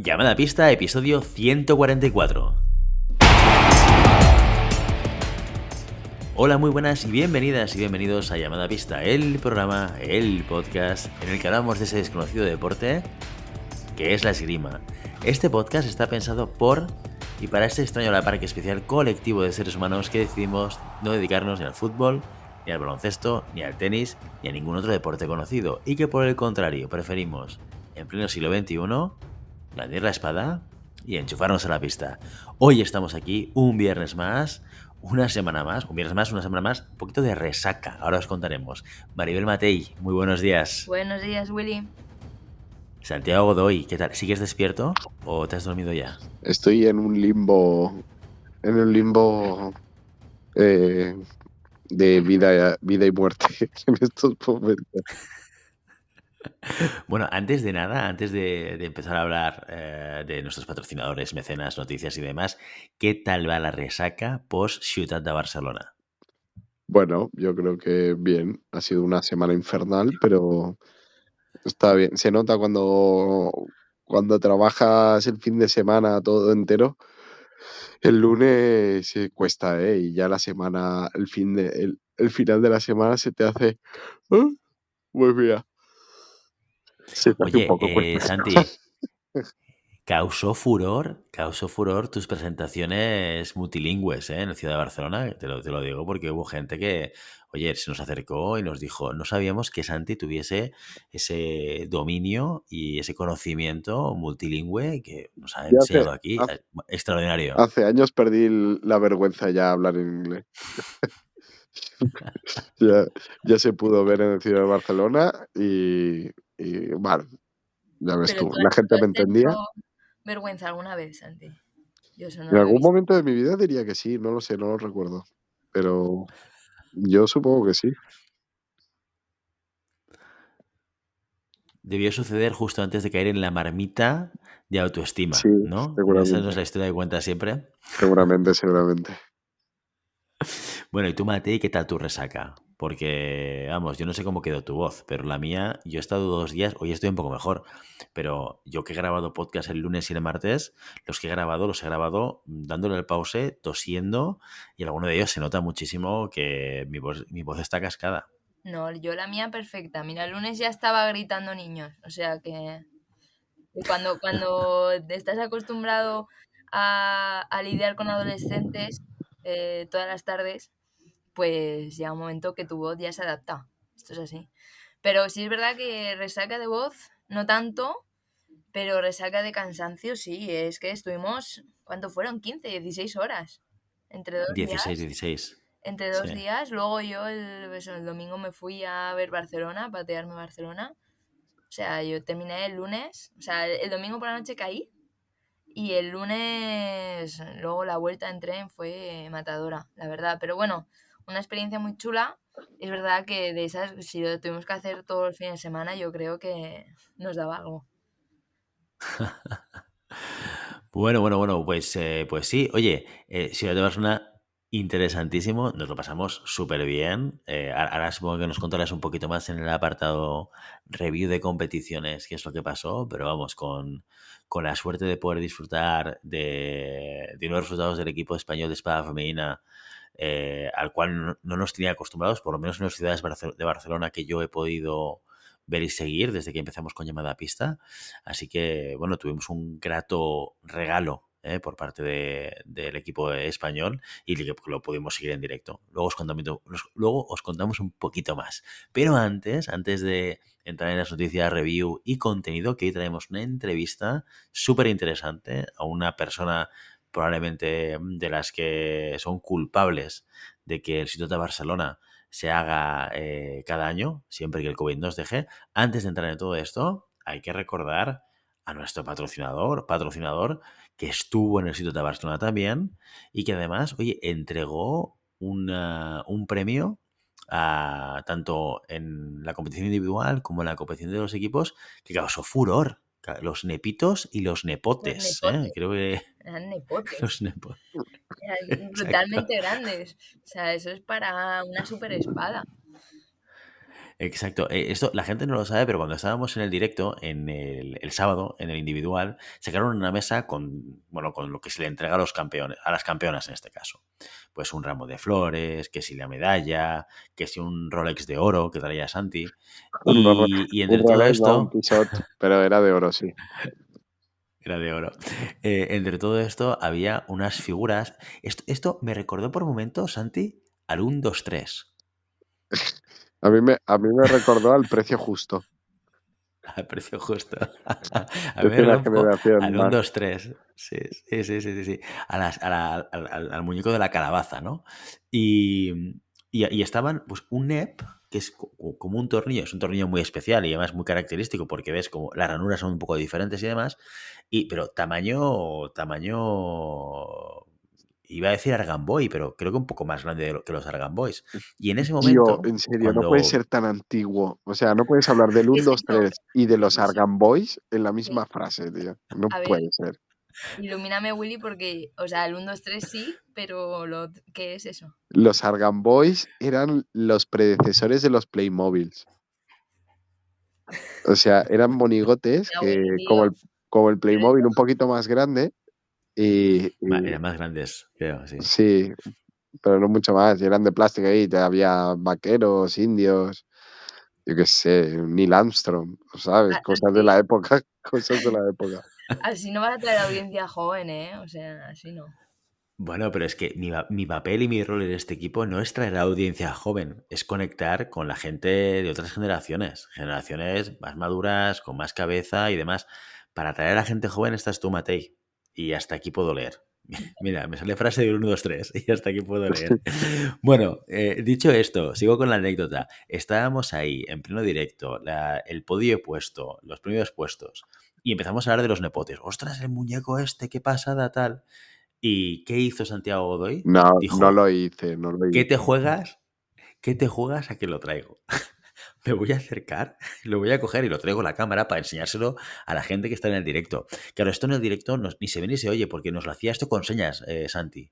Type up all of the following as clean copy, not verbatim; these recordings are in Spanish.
Llamada a pista, episodio 144. Hola, muy buenas y bienvenidas y bienvenidos a Llamada a Pista, el programa, el podcast en el que hablamos de ese desconocido deporte que es la esgrima. Este podcast está pensado por y para este extraño a la par que especial colectivo de seres humanos que decidimos no dedicarnos ni al fútbol, ni al baloncesto, ni al tenis, ni a ningún otro deporte conocido, y que por el contrario preferimos, en pleno siglo XXI, blandir la espada y enchufarnos a la pista. Hoy estamos aquí, un viernes más, una semana más, un viernes más, una semana más, un poquito de resaca, ahora os contaremos. Maribel Matei, muy buenos días. Buenos días, Willy. Santiago Godoy, ¿qué tal? ¿Sigues despierto o te has dormido ya? Estoy en un limbo de vida y muerte en estos momentos. Bueno, antes de nada, antes de empezar a hablar de nuestros patrocinadores, mecenas, noticias y demás, ¿qué tal va la resaca post Ciutat de Barcelona? Bueno, yo creo que bien. Ha sido una semana infernal, pero está bien. Se nota cuando trabajas el fin de semana todo entero. El lunes se cuesta, ¿eh? Y ya la semana, el final de la semana se te hace... "Ah, pues mira, se te hace un Oye, poco cuesta". Santi, causó furor tus presentaciones multilingües, en la ciudad de Barcelona. Te lo digo porque hubo gente que, oye, se nos acercó y nos dijo, no sabíamos que Santi tuviese ese dominio y ese conocimiento multilingüe que nos ha Ya enseñado aquí. Extraordinario. hace años perdí la vergüenza ya hablar en inglés. Ya se pudo ver en el Ciudad de Barcelona y bueno, ya ves Pero tú, tú la gente me has entendía. tenido vergüenza alguna vez, Santi. Yo eso no En lo he algún visto. momento de mi vida diría que sí, no lo sé, no lo recuerdo, pero yo supongo que sí. Debió suceder justo antes de caer en la marmita de Sí, autoestima, ¿no? Esa no es seguramente, la historia que cuentas siempre. seguramente. Bueno, y tú, Matei, ¿qué tal tu resaca? Porque, vamos, yo no sé cómo quedó tu voz, pero la mía, yo he estado 2 días, hoy estoy un poco mejor, pero yo que he grabado podcast el lunes y el martes, los he grabado dándole el pause, tosiendo, y alguno de ellos se nota muchísimo que mi voz está cascada. No, yo la mía perfecta. Mira, el lunes ya estaba gritando niños. O sea que cuando estás acostumbrado a lidiar con adolescentes todas las tardes, pues llega un momento que tu voz ya se adapta. Esto es así. Pero sí es verdad que resaca de voz, no tanto. Pero resaca de cansancio, sí, es que estuvimos, ¿cuánto fueron? 15, 16 horas. Entre dos 16, días. 16. Entre Sí. 2 días. Luego yo el domingo me fui a ver Barcelona, a patearme Barcelona. O sea, yo terminé el lunes. O sea, el domingo por la noche caí. Y el lunes, luego la vuelta en tren fue matadora, la verdad. Pero bueno, una experiencia muy chula. Es verdad que de esas, si lo tuvimos que hacer todos los fines de semana, yo creo que nos daba algo. Bueno, pues sí. Oye, Ciudad de Barcelona, interesantísimo, nos lo pasamos súper bien. Ahora supongo que nos contarás un poquito más en el apartado review de competiciones, qué es lo que pasó, pero vamos, con la suerte de poder disfrutar de unos resultados del equipo español de espada femenina, al cual no nos tenía acostumbrados, por lo menos en las ciudades de Barcelona que yo he podido ver y seguir desde que empezamos con Llamada a Pista. Así que, bueno, tuvimos un grato regalo por parte del equipo español y que lo pudimos seguir en directo. Luego os contamos un poquito más. Pero antes de entrar en las noticias, review y contenido, que hoy traemos una entrevista súper interesante a una persona probablemente de las que son culpables de que el sitio de Barcelona se haga cada año, siempre que el COVID nos deje. Antes de entrar en todo esto, hay que recordar a nuestro patrocinador que estuvo en el sitio de Barcelona también y que además, oye, entregó un premio tanto en la competición individual como en la competición de los equipos que causó furor. Los nepitos y los Los nepotes, nepotes, creo que eran nepotes. los nepotes. Eran Exacto. brutalmente grandes. O sea, eso es para una super espada. Exacto. Esto la gente no lo sabe, pero cuando estábamos en el directo, en el sábado, en el individual, sacaron una mesa con, bueno, con lo que se le entrega a los campeones, a las campeonas en este caso. Pues un ramo de flores, que si la medalla, que si un Rolex de oro que traía Santi. Y Un entre todo Rolex, no, un esto, Tissot, pero era de oro, sí. era de oro. Entre todo esto había unas figuras. Esto me recordó por momentos, Santi, al 1, 2, 3. A mí me recordó al Precio Justo. Al precio justo. A mí Es me una recuerda un poco generación al 1, más. 2, 3. Sí, sí, sí, sí, sí, sí. Al muñeco de la calabaza, ¿no? Y estaban, pues, un NEP, que es como un tornillo, es un tornillo muy especial y además muy característico porque ves como las ranuras son un poco diferentes y demás, pero tamaño, iba a decir Argan Boy, pero creo que un poco más grande que los Argan Boys. Y en ese Tío, momento, en serio, no puede cuando... ser tan antiguo. O sea, no puedes hablar del ¿Qué 1, es 2, eso? 3 y de ¿Qué es los eso? Argan Boys en la misma Sí. frase, tío. No A ver, puede ser. ilumíname, Willy, porque, o sea, el 1, 2, 3 sí, pero ¿qué es eso? Los Argan Boys eran los predecesores de los Playmobiles. O sea, eran monigotes Ya, que, Willy, como tío. el Pero Playmobil un poquito más grande, y Eran más grandes, creo, sí. sí, pero no mucho más. Y eran de plástico ahí. Había vaqueros, indios, yo qué sé, Neil Armstrong, ¿sabes? Cosas de así, la época, cosas de la época. así no vas a traer audiencia joven, ¿eh? O sea, así no. Bueno, pero es que mi papel y mi rol en este equipo no es traer a la audiencia joven, es conectar con la gente de otras generaciones más maduras, con más cabeza y demás. Para atraer a la gente joven estás tú, Matei, y hasta aquí puedo leer. Mira, me sale frase de 1, 2, 3 y hasta aquí puedo leer. Bueno, dicho esto, sigo con la anécdota. Estábamos ahí, en pleno directo, el podio puesto, los primeros puestos, y empezamos a hablar de los nepotes. ¡Ostras, el muñeco este, qué pasada, tal! ¿Y qué hizo Santiago Godoy? No, no Dijo, lo hice, no lo ¿qué te hice. juegas? ¿Qué te juegas a que lo traigo? Me voy a acercar, lo voy a coger y lo traigo a la cámara para enseñárselo a la gente que está en el directo. Claro, esto en el directo ni se ve ni se oye porque nos lo hacía esto con señas, Santi.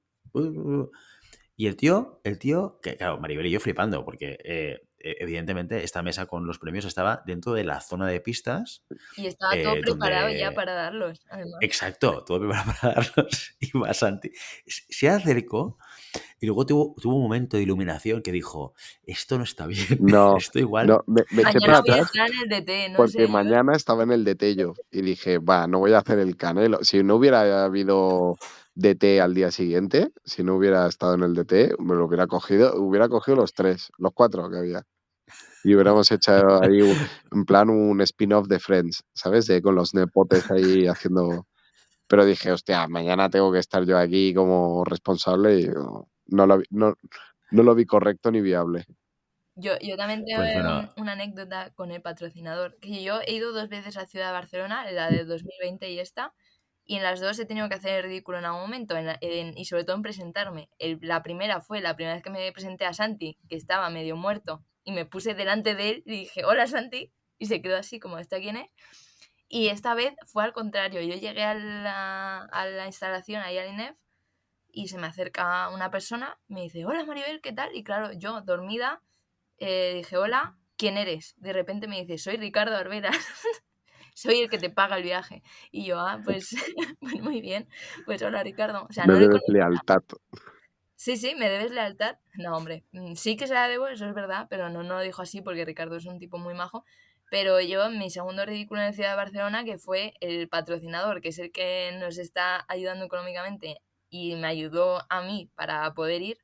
Y el tío, que claro, Maribel y yo flipando, porque evidentemente esta mesa con los premios estaba dentro de la zona de pistas, Y estaba todo preparado ya donde para darlos, además. exacto, todo preparado para darlos. Y va Santi. Se acercó y luego tuvo un momento de iluminación que dijo, esto no está bien, No, esto igual... no, me eché para Mañana voy a atrás estar en el DT, no porque sé yo. mañana estaba en el DT yo y dije, va, no voy a hacer el Canelo. Si no hubiera habido DT al día siguiente, si no hubiera estado en el DT, me lo hubiera cogido los 3, los 4 que había. Y hubiéramos hecho ahí en plan un spin-off de Friends, ¿sabes? Con los nepotes ahí haciendo... Pero dije, hostia, mañana tengo que estar yo aquí como responsable y no lo vi correcto ni viable. Yo también tengo Pues bueno, una anécdota con el patrocinador, que yo he ido 2 veces a Ciudad de Barcelona, la de 2020 y esta, y en las 2 he tenido que hacer el ridículo en algún momento, y sobre todo en presentarme. La primera fue la primera vez que me presenté a Santi, que estaba medio muerto, y me puse delante de él y dije, hola Santi, y se quedó así como, ¿esta quién es? Y esta vez fue al contrario, yo llegué a la instalación, ahí al INEF, y se me acerca una persona, me dice, hola Maribel, ¿qué tal? Y claro, yo dormida dije, hola, ¿quién eres? De repente me dice, soy Ricardo Arberas, soy el que te paga el viaje. Y yo, pues, pues muy bien, pues hola Ricardo. O sea, Me no le debes conozco. lealtad. Sí, sí, ¿me debes lealtad? No, hombre, sí que se la debo, eso es verdad, pero no lo dijo así porque Ricardo es un tipo muy majo. Pero yo, mi segundo ridículo en la ciudad de Barcelona, que fue el patrocinador, que es el que nos está ayudando económicamente y me ayudó a mí para poder ir,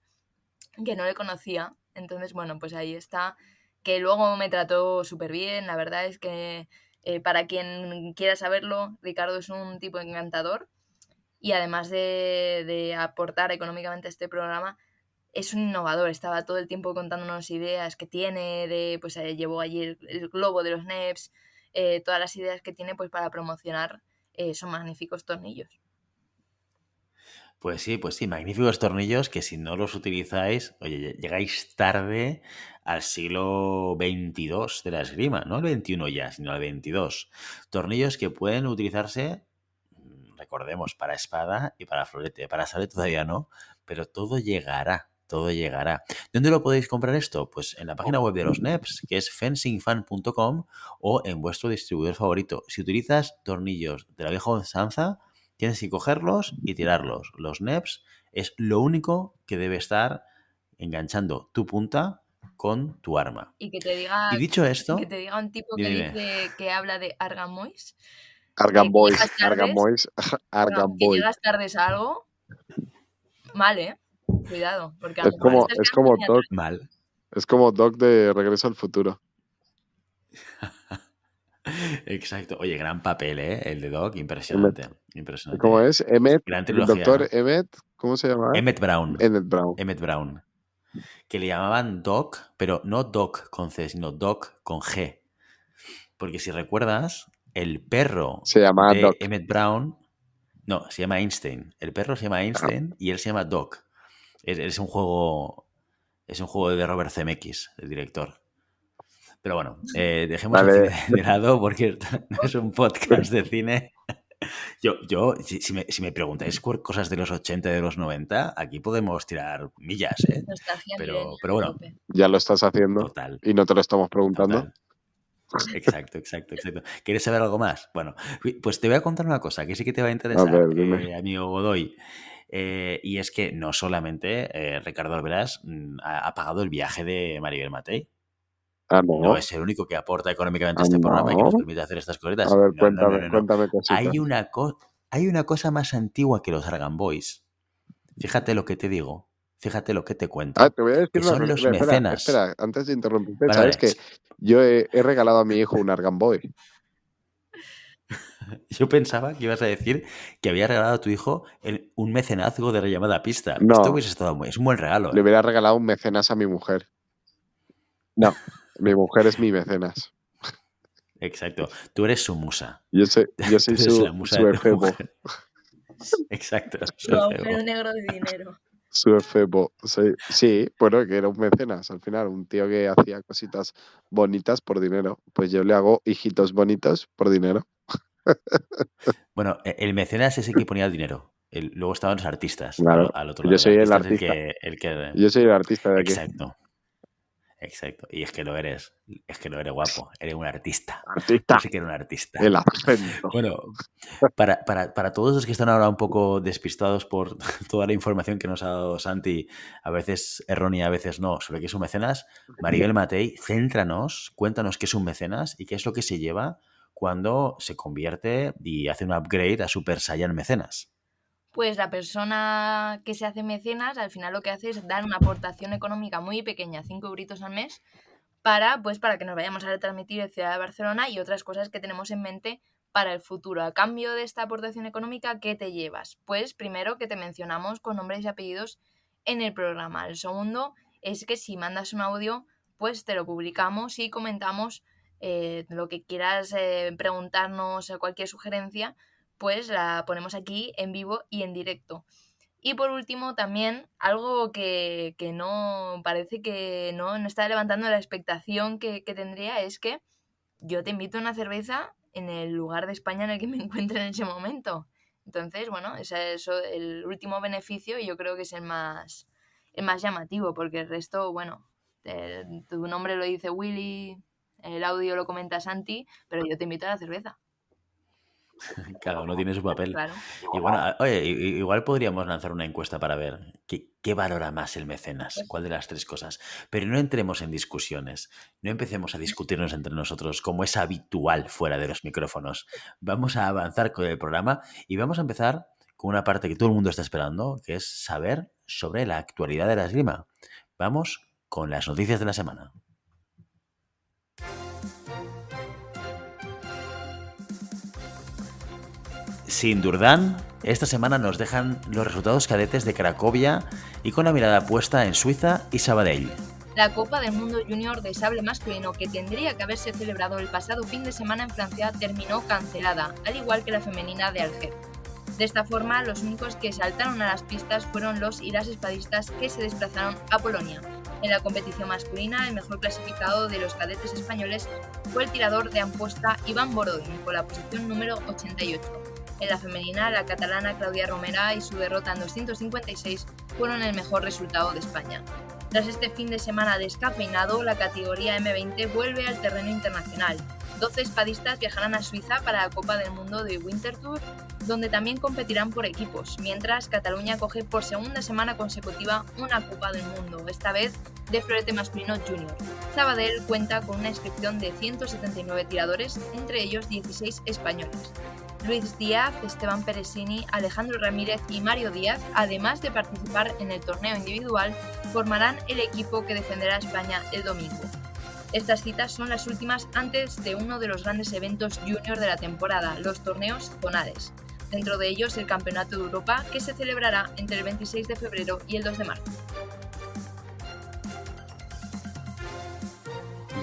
que no le conocía. Entonces, bueno, pues ahí está, que luego me trató súper bien. La verdad es que para quien quiera saberlo, Ricardo es un tipo encantador y además de aportar económicamente a este programa, es un innovador. Estaba todo el tiempo contándonos ideas que tiene, pues llevó allí el globo de los NEPs, todas las ideas que tiene pues para promocionar esos magníficos tornillos. pues sí, magníficos tornillos que si no los utilizáis, oye, llegáis tarde al siglo XXII de la esgrima, no el XXI ya, sino el XXII. Tornillos que pueden utilizarse, recordemos, para espada y para florete. Para sable todavía no, pero todo llegará. todo llegará. ¿Dónde lo podéis comprar esto? Pues en la página web de los NEPs, que es fencingfan.com, o en vuestro distribuidor favorito. Si utilizas tornillos de la vieja usanza, tienes que cogerlos y tirarlos. Los NEPs es lo único que debe estar enganchando tu punta con tu arma. Y que te diga, Y dicho esto, que te diga un tipo que dime. dice que habla de Argamois, Argan que Boys, llegas tardes, Argan Boys, Argan que Boys. llegas tardes a algo, mal, ¿eh? Cuidado, porque a lo Es mejor como, estás es quedando como muy Doc, atrás. Mal. es como Doc de Regreso al Futuro. Exacto. Oye, gran papel, ¿eh? El de Doc, impresionante. Impresionante. ¿Cómo es? Emmett, Gran el trilogía, doctor ¿no? Emmett, ¿cómo se llama? Emmett Brown. Emmett Brown. Emmett Brown. Que le llamaban Doc, pero no Doc con C, sino Doc con G. Porque si recuerdas, el perro Se llama de Doc. Emmett Brown, no, se llama Einstein. El perro se llama Einstein y él se llama Doc. Es un juego de Robert Zemeckis, el director. Pero bueno, dejemos Vale. el cine de lado porque no es un podcast de cine. Yo si me preguntáis cosas de los 80 y de los 90, aquí podemos tirar millas, ¿eh? Nostalgia Pero millennial, bueno, a tope. Ya lo estás haciendo total. y no te lo estamos preguntando. Total. Exacto. ¿Quieres saber algo más? Bueno, pues te voy a contar una cosa que sí que te va a interesar, A ver, dime. amigo Godoy. Y es que no solamente Ricardo Alberas ha pagado el viaje de Maribel Matei. Ah, no. No es el único que aporta económicamente a este programa y que nos permite hacer estas cositas. A ver, No. cuéntame cositas. Hay una cosa más antigua que los Argan Boys. Fíjate lo que te digo. Fíjate lo que te cuento. Ah, te voy a decir que una son cosa. los mecenas. Espera, antes de interrumpirte, Vale, ¿sabes vale. que yo he regalado a mi hijo un Argan Boy? Yo pensaba que ibas a decir que había regalado a tu hijo un mecenazgo de rellamada pista. No. Esto hubiese estado es un buen regalo. Le hubiera regalado un mecenas a mi mujer. No, mi mujer es mi mecenas. Exacto. Tú eres su musa. Yo soy Tú eres su la musa de tu efebo. mujer. Exacto. Su agujero negro de dinero. Su efebo. Sí, bueno, que era un mecenas al final, un tío que hacía cositas bonitas por dinero. Pues yo le hago hijitos bonitos por dinero. Bueno, el mecenas es el que ponía el dinero. Luego estaban los artistas. Claro. Al otro lado. Yo soy el artista artista. es el que... Yo soy el artista de aquí. Exacto. Y es que lo eres. Es que lo eres guapo. Eres un artista. Artista. Yo sé que eres un artista. El acento. Bueno, para todos los que están ahora un poco despistados por toda la información que nos ha dado Santi, a veces errónea, a veces no, sobre qué es un mecenas, Maribel Matei, céntranos, cuéntanos qué es un mecenas y qué es lo que se lleva cuando se convierte y hace un upgrade a Super Saiyan mecenas. Pues la persona que se hace mecenas al final lo que hace es dar una aportación económica muy pequeña, 5 euritos al mes, para que nos vayamos a retransmitir en Ciudad de Barcelona y otras cosas que tenemos en mente para el futuro. A cambio de esta aportación económica, ¿qué te llevas? Pues primero que te mencionamos con nombres y apellidos en el programa. El segundo es que si mandas un audio, pues te lo publicamos y comentamos lo que quieras preguntarnos, cualquier sugerencia, pues la ponemos aquí en vivo y en directo. Y por último, también algo que no parece que no está levantando la expectación que tendría es que yo te invito a una cerveza en el lugar de España en el que me encuentre en ese momento. Entonces, bueno, ese es el último beneficio y yo creo que es el más llamativo, porque el resto, bueno, tu nombre lo dice Willy, el audio lo comenta Santi, pero yo te invito a la cerveza. Cada uno tiene su papel. Claro. Y bueno, oye, igual podríamos lanzar una encuesta para ver qué valora más el mecenas, cuál de las tres cosas. Pero no entremos en discusiones, no empecemos a discutirnos entre nosotros como es habitual fuera de los micrófonos. Vamos a avanzar con el programa y vamos a empezar con una parte que todo el mundo está esperando, que es saber sobre la actualidad de la esgrima. Vamos con las noticias de la semana. Sin Durdan, esta semana nos dejan los resultados cadetes de Cracovia y con la mirada puesta en Suiza y Sabadell. La Copa del Mundo Junior de sable masculino, que tendría que haberse celebrado el pasado fin de semana en Francia, terminó cancelada, al igual que la femenina de Alger. De esta forma, los únicos que saltaron a las pistas fueron los y las espadistas que se desplazaron a Polonia. En la competición masculina, el mejor clasificado de los cadetes españoles fue el tirador de amposta Iván Borodin, con la posición número 88. En la femenina, la catalana Claudia Romera y su derrota en 256 fueron el mejor resultado de España. Tras este fin de semana descafeinado, la categoría M20 vuelve al terreno internacional. 12 espadistas viajarán a Suiza para la Copa del Mundo de Winter Tour, donde también competirán por equipos, mientras Cataluña coge por segunda semana consecutiva una Copa del Mundo, esta vez de florete masculino junior. Sabadell cuenta con una inscripción de 179 tiradores, entre ellos 16 españoles. Luis Díaz, Esteban Peresini, Alejandro Ramírez y Mario Díaz, además de participar en el torneo individual, formarán el equipo que defenderá a España el domingo. Estas citas son las últimas antes de uno de los grandes eventos junior de la temporada, los torneos zonales. Dentro de ellos el Campeonato de Europa, que se celebrará entre el 26 de febrero y el 2 de marzo.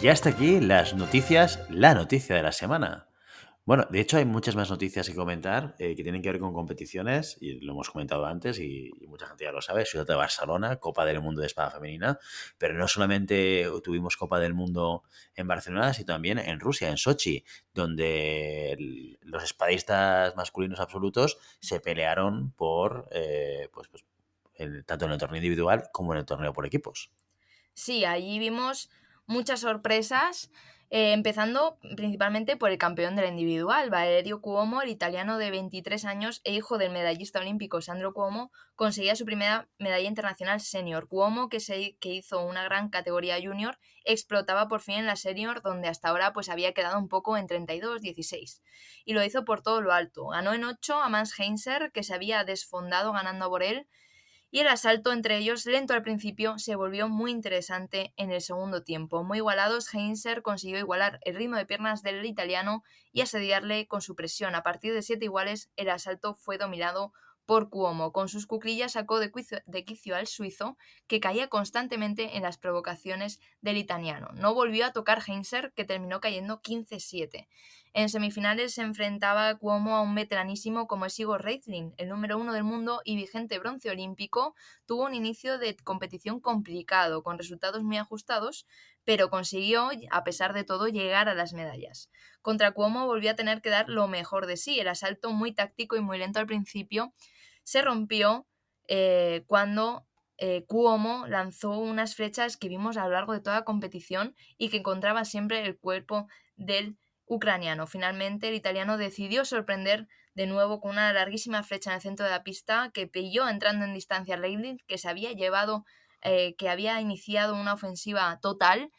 Y hasta aquí las noticias, la noticia de la semana. Bueno, de hecho hay muchas más noticias que comentar que tienen que ver con competiciones, y lo hemos comentado antes y mucha gente ya lo sabe, Ciudad de Barcelona, Copa del Mundo de Espada Femenina, pero no solamente tuvimos Copa del Mundo en Barcelona, sino también en Rusia, en Sochi, donde los espadistas masculinos absolutos se pelearon por, tanto en el torneo individual como en el torneo por equipos. Sí, allí vimos muchas sorpresas, empezando principalmente por el campeón de la individual, Valerio Cuomo, el italiano de 23 años e hijo del medallista olímpico Sandro Cuomo, conseguía su primera medalla internacional senior. Cuomo, que hizo una gran categoría junior, explotaba por fin en la senior, donde hasta ahora pues había quedado un poco en 32-16. Y lo hizo por todo lo alto. Ganó en 8 a Mans Heinzer, que se había desfondado ganando a Borel, y el asalto entre ellos, lento al principio, se volvió muy interesante en el segundo tiempo. Muy igualados, Heinzer consiguió igualar el ritmo de piernas del italiano y asediarle con su presión. A partir de 7 iguales, el asalto fue dominado por Cuomo. Con sus cuclillas sacó de quicio al suizo, que caía constantemente en las provocaciones del italiano. No volvió a tocar Heinzer, que terminó cayendo 15-7. En semifinales se enfrentaba Cuomo a un veteranísimo como es Igor Reizling, el número 1 del mundo y vigente bronce olímpico. Tuvo un inicio de competición complicado, con resultados muy ajustados, pero consiguió, a pesar de todo, llegar a las medallas. Contra Cuomo volvió a tener que dar lo mejor de sí. El asalto, muy táctico y muy lento al principio, se rompió cuando Cuomo lanzó unas flechas que vimos a lo largo de toda la competición y que encontraba siempre el cuerpo del ucraniano. Finalmente, el italiano decidió sorprender de nuevo con una larguísima flecha en el centro de la pista que pilló entrando en distancia a Reizling, que se había llevado, que había iniciado una ofensiva total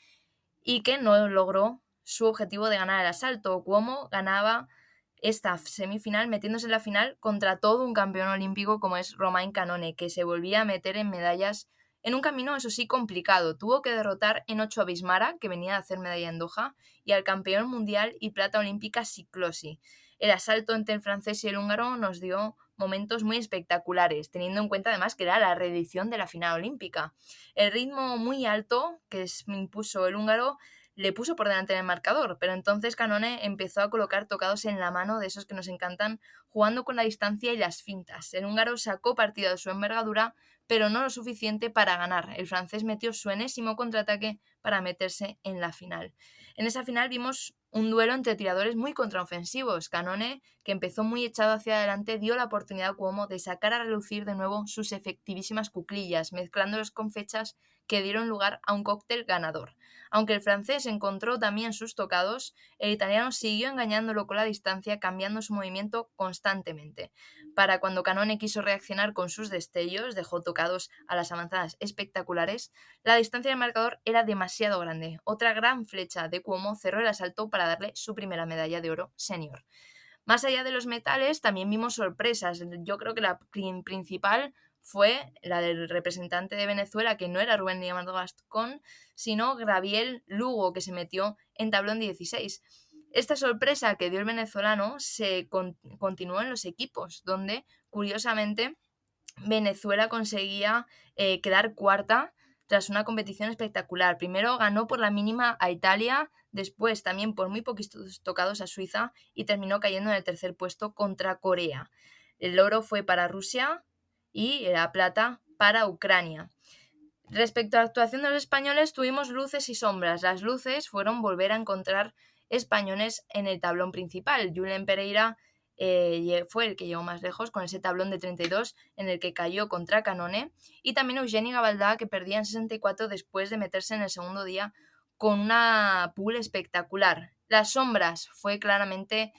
y que no logró su objetivo de ganar el asalto. Cuomo ganaba esta semifinal metiéndose en la final contra todo un campeón olímpico como es Romain Canone, que se volvía a meter en medallas en un camino, eso sí, complicado. Tuvo que derrotar en 8 a Bismara, que venía a hacer medalla en Doha, y al campeón mundial y plata olímpica Siklosi. El asalto entre el francés y el húngaro nos dio momentos muy espectaculares, teniendo en cuenta además que era la reedición de la final olímpica. El ritmo muy alto que impuso el húngaro le puso por delante en el marcador, pero entonces Canone empezó a colocar tocados en la mano de esos que nos encantan, jugando con la distancia y las fintas. El húngaro sacó partido de su envergadura, pero no lo suficiente para ganar. El francés metió su enésimo contraataque para meterse en la final. En esa final vimos un duelo entre tiradores muy contraofensivos. Canone, que empezó muy echado hacia adelante, dio la oportunidad a Cuomo de sacar a relucir de nuevo sus efectivísimas cuclillas, mezclándolos con flechas que dieron lugar a un cóctel ganador. Aunque el francés encontró también sus tocados, el italiano siguió engañándolo con la distancia, cambiando su movimiento constantemente. Para cuando Canone quiso reaccionar con sus destellos, dejó tocados a las avanzadas espectaculares, la distancia del marcador era demasiado grande. Otra gran flecha de Cuomo cerró el asalto para darle su primera medalla de oro senior. Más allá de los metales, también vimos sorpresas. Yo creo que la principal fue la del representante de Venezuela, que no era Rubén Diamant Gascón, sino Gabriel Lugo, que se metió en tablón 16. Esta sorpresa que dio el venezolano se continuó en los equipos, donde, curiosamente, Venezuela conseguía quedar cuarta tras una competición espectacular. Primero ganó por la mínima a Italia, después también por muy poquitos tocados a Suiza y terminó cayendo en el tercer puesto contra Corea. El oro fue para Rusia y la plata para Ucrania. Respecto a la actuación de los españoles, tuvimos luces y sombras. Las luces fueron volver a encontrar españoles en el tablón principal. Julen Pereira fue el que llegó más lejos con ese tablón de 32 en el que cayó contra Canone, y también Eugeni Gavaldà, que perdía en 64 después de meterse en el segundo día con una pool espectacular. Las sombras fue claramente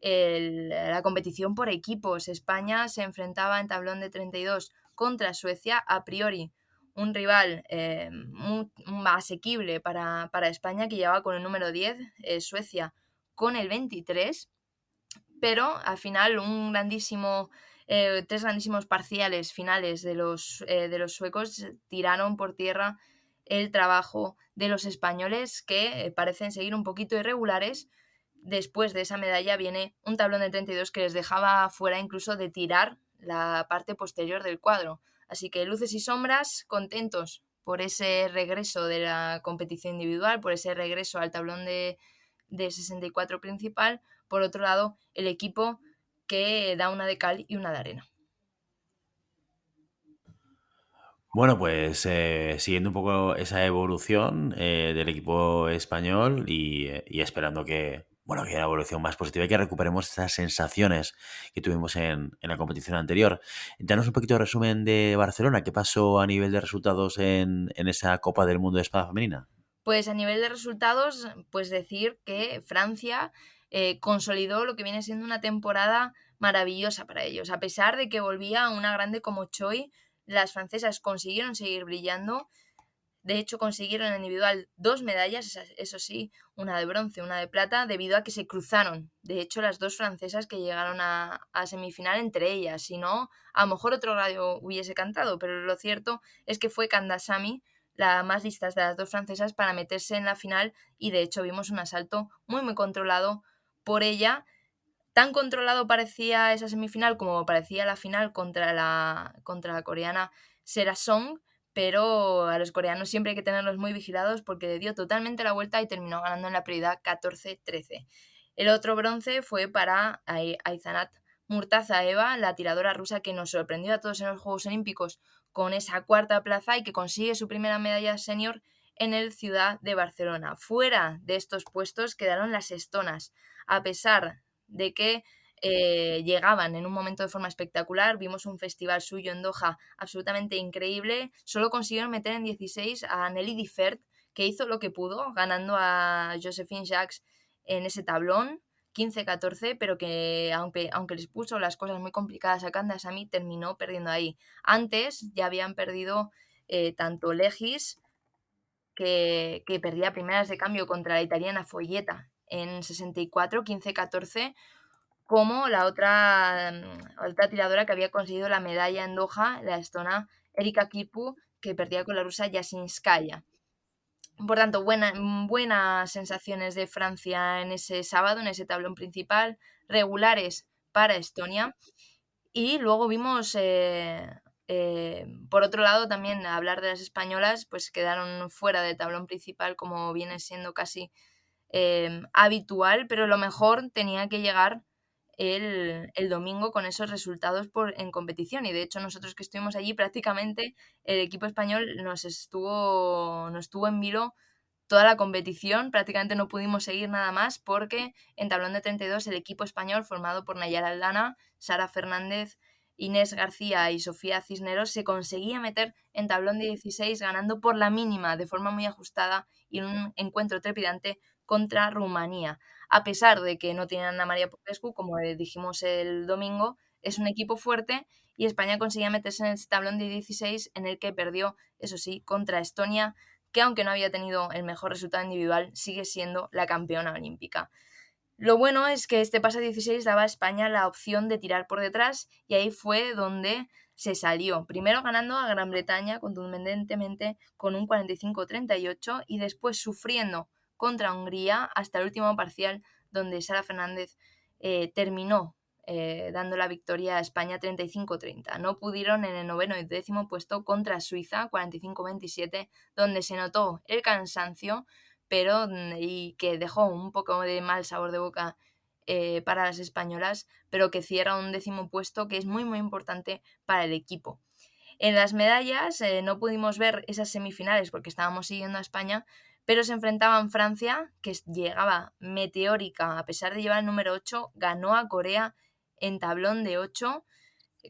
la competición por equipos. España se enfrentaba en tablón de 32 contra Suecia, a priori un rival muy asequible para España, que llevaba con el número 10, Suecia con el 23, pero al final tres grandísimos parciales finales de los suecos tiraron por tierra el trabajo de los españoles, que parecen seguir un poquito irregulares. Después de esa medalla viene un tablón de 32 que les dejaba fuera incluso de tirar la parte posterior del cuadro. Así que luces y sombras, contentos por ese regreso de la competición individual, por ese regreso al tablón de 64 principal. Por otro lado, el equipo que da una de cal y una de arena. Bueno, pues siguiendo un poco esa evolución del equipo español y esperando que, bueno, que haya una evolución más positiva y que recuperemos esas sensaciones que tuvimos en la competición anterior. Danos un poquito de resumen de Barcelona. ¿Qué pasó a nivel de resultados en esa Copa del Mundo de Espada Femenina? Pues a nivel de resultados, pues decir que Francia consolidó lo que viene siendo una temporada maravillosa para ellos. A pesar de que volvía una grande como Choi, las francesas consiguieron seguir brillando. De hecho, consiguieron en individual 2 medallas, eso sí, una de bronce, una de plata, debido a que se cruzaron. De hecho, las 2 francesas que llegaron a semifinal entre ellas. Si no, a lo mejor otro gallo hubiese cantado, pero lo cierto es que fue Kandasamy la más lista de las 2 francesas para meterse en la final, y de hecho vimos un asalto muy controlado por ella. Tan controlado parecía esa semifinal como parecía la final contra la coreana Sera Song, pero a los coreanos siempre hay que tenerlos muy vigilados porque le dio totalmente la vuelta y terminó ganando en la prioridad 14-13. El otro bronce fue para Aizanat Murtazaeva, la tiradora rusa que nos sorprendió a todos en los Juegos Olímpicos con esa 4ª plaza y que consigue su primera medalla senior en el Ciudad de Barcelona. Fuera de estos puestos quedaron las estonas. A pesar de que llegaban en un momento de forma espectacular, vimos un festival suyo en Doha absolutamente increíble, solo consiguieron meter en 16 a Nelly Differt, que hizo lo que pudo, ganando a Josephine Jacques en ese tablón 15-14, pero que aunque les puso las cosas muy complicadas a Kandasamy, terminó perdiendo ahí. Antes ya habían perdido tanto Legis, que perdía primeras de cambio contra la italiana Foglietta en 64, 15-14, como la otra tiradora que había conseguido la medalla en Doha, la estona Erika Kipu, que perdía con la rusa Yasinskaya. Por tanto, buenas sensaciones de Francia en ese sábado, en ese tablón principal, regulares para Estonia. Y luego vimos, por otro lado, también hablar de las españolas, pues quedaron fuera del tablón principal, como viene siendo casi habitual, pero lo mejor tenía que llegar el domingo con esos resultados en competición. Y de hecho, nosotros que estuvimos allí, prácticamente el equipo español nos estuvo en vilo toda la competición. Prácticamente no pudimos seguir nada más porque en tablón de 32 el equipo español, formado por Nayara Aldana, Sara Fernández, Inés García y Sofía Cisneros, se conseguía meter en tablón de 16 ganando por la mínima, de forma muy ajustada, y en un encuentro trepidante contra Rumanía. A pesar de que no tienen a Ana María Popescu, como dijimos el domingo, es un equipo fuerte, y España conseguía meterse en ese tablón de 16 en el que perdió, eso sí, contra Estonia, que aunque no había tenido el mejor resultado individual, sigue siendo la campeona olímpica. Lo bueno es que este pase 16 daba a España la opción de tirar por detrás, y ahí fue donde se salió. Primero ganando a Gran Bretaña contundentemente con un 45-38 y después sufriendo contra Hungría hasta el último parcial, donde Sara Fernández terminó dando la victoria a España 35-30. No pudieron en el 9º y 10º puesto contra Suiza 45-27, donde se notó el cansancio, pero y que dejó un poco de mal sabor de boca para las españolas, pero que cierra un 10º puesto que es muy importante para el equipo. En las medallas no pudimos ver esas semifinales porque estábamos siguiendo a España, pero se enfrentaban Francia, que llegaba meteórica, a pesar de llevar el número 8, ganó a Corea en tablón de 8,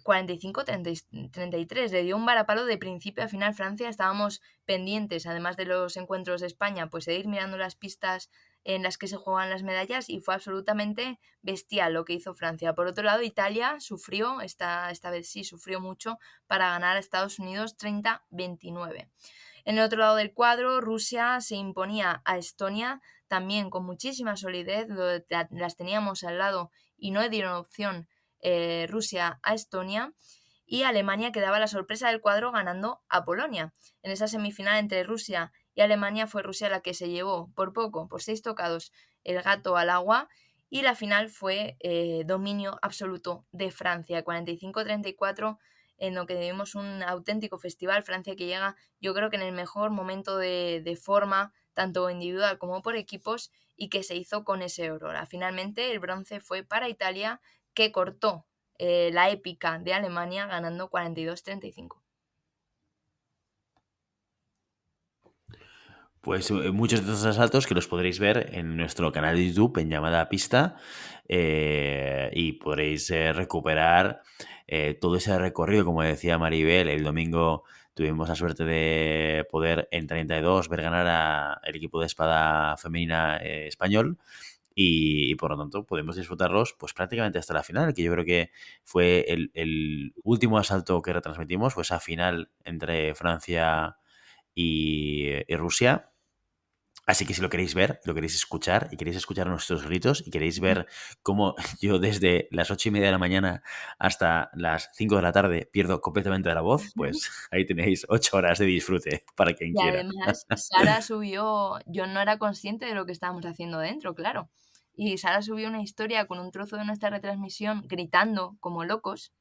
45-33. Le dio un varapalo de principio a final Francia. Estábamos pendientes, además de los encuentros de España, pues de ir mirando las pistas en las que se juegan las medallas, y fue absolutamente bestial lo que hizo Francia. Por otro lado, Italia sufrió, esta vez sí sufrió mucho, para ganar a Estados Unidos 30-29. En el otro lado del cuadro, Rusia se imponía a Estonia también con muchísima solidez. Las teníamos al lado y no le dieron opción Rusia a Estonia, y Alemania quedaba la sorpresa del cuadro ganando a Polonia. En esa semifinal entre Rusia y Alemania fue Rusia la que se llevó por poco, por 6 tocados, el gato al agua, y la final fue dominio absoluto de Francia, 45-34, en lo que vimos un auténtico festival. Francia que llega, yo creo que en el mejor momento de forma, tanto individual como por equipos, y que se hizo con ese oro. Finalmente el bronce fue para Italia, que cortó la épica de Alemania ganando 42-35. Pues muchos de estos asaltos que los podréis ver en nuestro canal de YouTube en Llamada Pista, y podréis recuperar todo ese recorrido. Como decía Maribel, el domingo tuvimos la suerte de poder en 32 ver ganar al equipo de espada femenina español, y por lo tanto podemos disfrutarlos pues prácticamente hasta la final, que yo creo que fue el último asalto que retransmitimos, fue esa final entre Francia y Rusia. Así que si lo queréis ver, lo queréis escuchar, y queréis escuchar nuestros gritos, y queréis ver cómo yo desde las 8:30 de la mañana hasta las 5 de la tarde pierdo completamente la voz, pues ahí tenéis 8 horas de disfrute para quien Y quiera. además, Sara subió, yo no era consciente de lo que estábamos haciendo dentro, claro. Y Sara subió una historia con un trozo de nuestra retransmisión gritando como locos.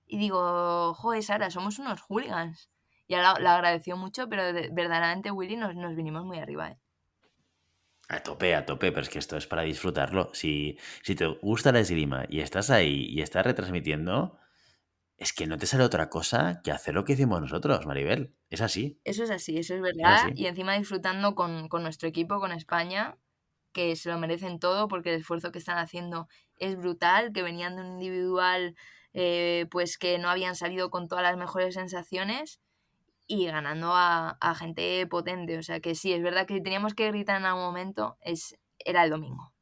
Y digo, joder, Sara, somos unos hooligans. Y la agradeció mucho, pero verdaderamente, Willy, nos vinimos muy arriba, ¿eh? A tope, pero es que esto es para disfrutarlo. Si te gusta la esgrima y estás ahí y estás retransmitiendo, es que no te sale otra cosa que hacer lo que hicimos nosotros, Maribel. Es así, Eso es así, eso es es verdad. así. Y encima disfrutando con nuestro equipo, con España, que se lo merecen todo porque el esfuerzo que están haciendo es brutal, que venían de un individual pues que no habían salido con todas las mejores sensaciones, y ganando a gente potente. O sea que sí, es verdad que teníamos que gritar en algún momento, era el domingo.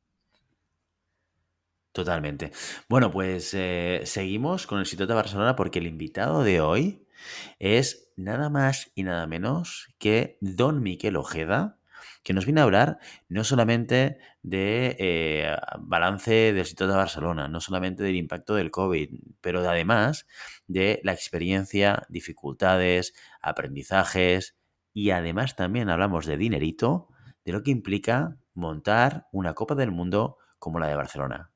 Totalmente. Bueno, pues seguimos con el Situat de Barcelona, porque el invitado de hoy es nada más y nada menos que don Miquel Ojeda, que nos viene a hablar no solamente de balance del Situat de Barcelona, no solamente del impacto del COVID, pero además de la experiencia, dificultades, aprendizajes, y además también hablamos de dinerito, de lo que implica montar una Copa del Mundo como la de Barcelona.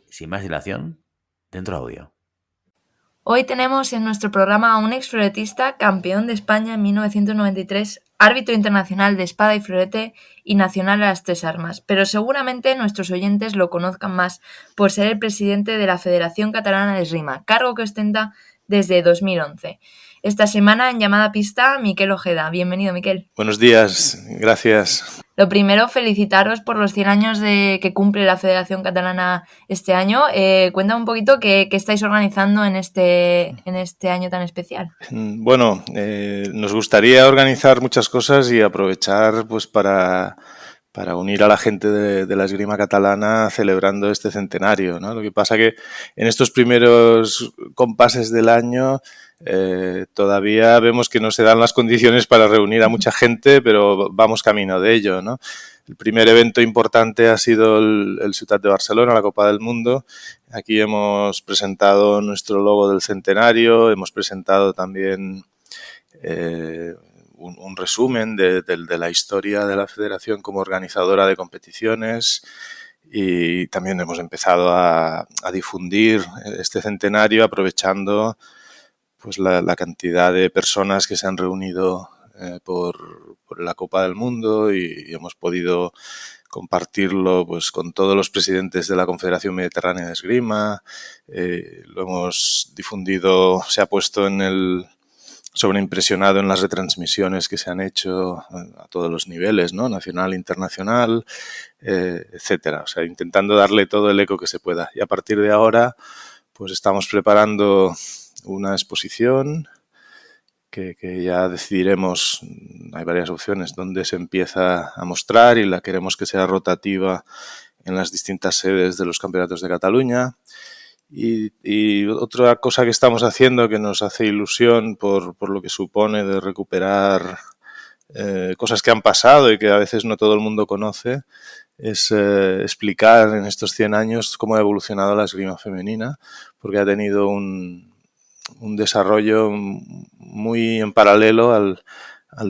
Sin más dilación, dentro audio. Hoy tenemos en nuestro programa a un exfloretista, campeón de España en 1993, árbitro internacional de espada y florete y nacional a las 3 armas, pero seguramente nuestros oyentes lo conozcan más por ser el presidente de la Federación Catalana de Esgrima, cargo que ostenta desde 2011. Esta semana en Llamada Pista, Miquel Ojeda. Bienvenido, Miquel. Buenos días, gracias. Lo primero, felicitaros por los 100 años que cumple la Federación Catalana este año. Cuéntame un poquito qué estáis organizando en este año tan especial. Bueno, nos gustaría organizar muchas cosas y aprovechar pues para unir a la gente de la esgrima catalana celebrando este centenario, ¿no? Lo que pasa que en estos primeros compases del año todavía vemos que no se dan las condiciones para reunir a mucha gente, pero vamos camino de ello, ¿no? El primer evento importante ha sido el Ciutat de Barcelona, la Copa del Mundo. Aquí hemos presentado nuestro logo del centenario, hemos presentado también un resumen de la historia de la federación como organizadora de competiciones, y también hemos empezado a difundir este centenario aprovechando pues la cantidad de personas que se han reunido por la Copa del Mundo, y hemos podido compartirlo pues con todos los presidentes de la Confederación Mediterránea de Esgrima. Lo hemos difundido, se ha puesto sobreimpresionado en las retransmisiones que se han hecho a todos los niveles, ¿no? Nacional, internacional, etcétera. O sea, intentando darle todo el eco que se pueda. Y a partir de ahora, pues estamos preparando una exposición que ya decidiremos, hay varias opciones, dónde se empieza a mostrar y la queremos que sea rotativa en las distintas sedes de los campeonatos de Cataluña. Y otra cosa que estamos haciendo que nos hace ilusión por lo que supone de recuperar cosas que han pasado y que a veces no todo el mundo conoce, es explicar en estos 100 años cómo ha evolucionado la esgrima femenina, porque ha tenido un desarrollo muy en paralelo al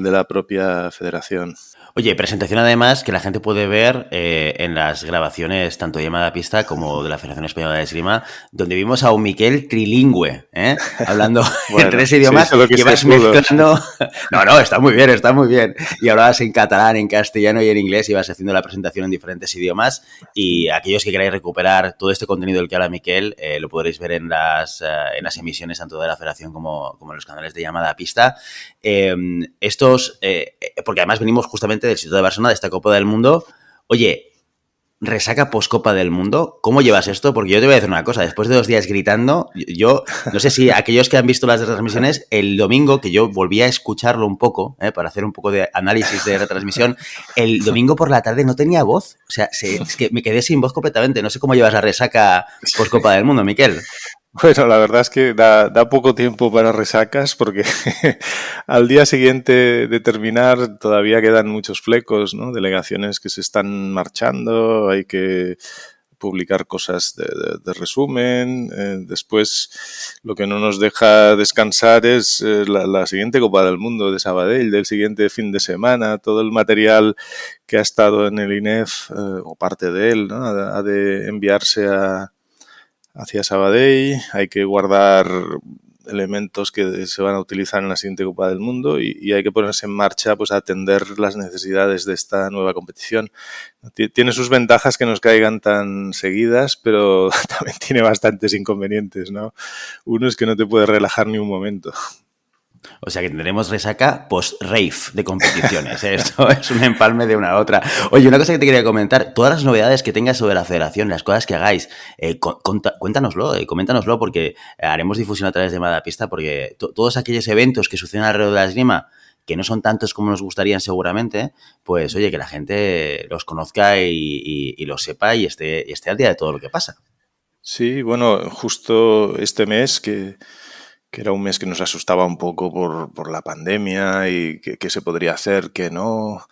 de la propia federación. Oye, presentación además que la gente puede ver en las grabaciones tanto de Llamada a Pista como de la Federación Española de Esgrima, donde vimos a un Miquel trilingüe, hablando en 3 idiomas que vas mezclando. No, está muy bien. Y hablabas en catalán, en castellano y en inglés y vas haciendo la presentación en diferentes idiomas. Y aquellos que queráis recuperar todo este contenido del que habla Miquel, lo podréis ver en las emisiones tanto de la Federación como en los canales de Llamada a Pista. Porque además venimos justamente del sitio de Barcelona, de esta Copa del Mundo. Oye, resaca post-Copa del Mundo, ¿cómo llevas esto? Porque yo te voy a decir una cosa, después de 2 días gritando, yo no sé si aquellos que han visto las retransmisiones, el domingo, que yo volví a escucharlo un poco, para hacer un poco de análisis de retransmisión, el domingo por la tarde no tenía voz, o sea, es que me quedé sin voz completamente. No sé cómo llevas la resaca post-Copa del Mundo, Miquel. Bueno, la verdad es que da poco tiempo para resacas porque al día siguiente de terminar todavía quedan muchos flecos, ¿no? Delegaciones que se están marchando, hay que publicar cosas de resumen. Después, lo que no nos deja descansar es la siguiente Copa del Mundo de Sabadell, del siguiente fin de semana. Todo el material que ha estado en el INEF, o parte de él, ¿no? Ha de enviarse hacia Sabadell, hay que guardar elementos que se van a utilizar en la siguiente Copa del Mundo y hay que ponerse en marcha pues a atender las necesidades de esta nueva competición. Tiene sus ventajas que nos caigan tan seguidas, pero también tiene bastantes inconvenientes, ¿no? Uno es que no te puedes relajar ni un momento. O sea que tendremos resaca post-rave de competiciones. Esto es un empalme de una a otra. Oye, una cosa que te quería comentar. Todas las novedades que tengas sobre la federación, las cosas que hagáis, cuéntanoslo, coméntanoslo, porque haremos difusión a través de Llamada a Pista, porque todos aquellos eventos que suceden alrededor de la esgrima, que no son tantos como nos gustarían seguramente, pues oye, que la gente los conozca y los sepa y esté al día de todo lo que pasa. Sí, bueno, justo este mes que era un mes que nos asustaba un poco por la pandemia y qué se podría hacer, qué no,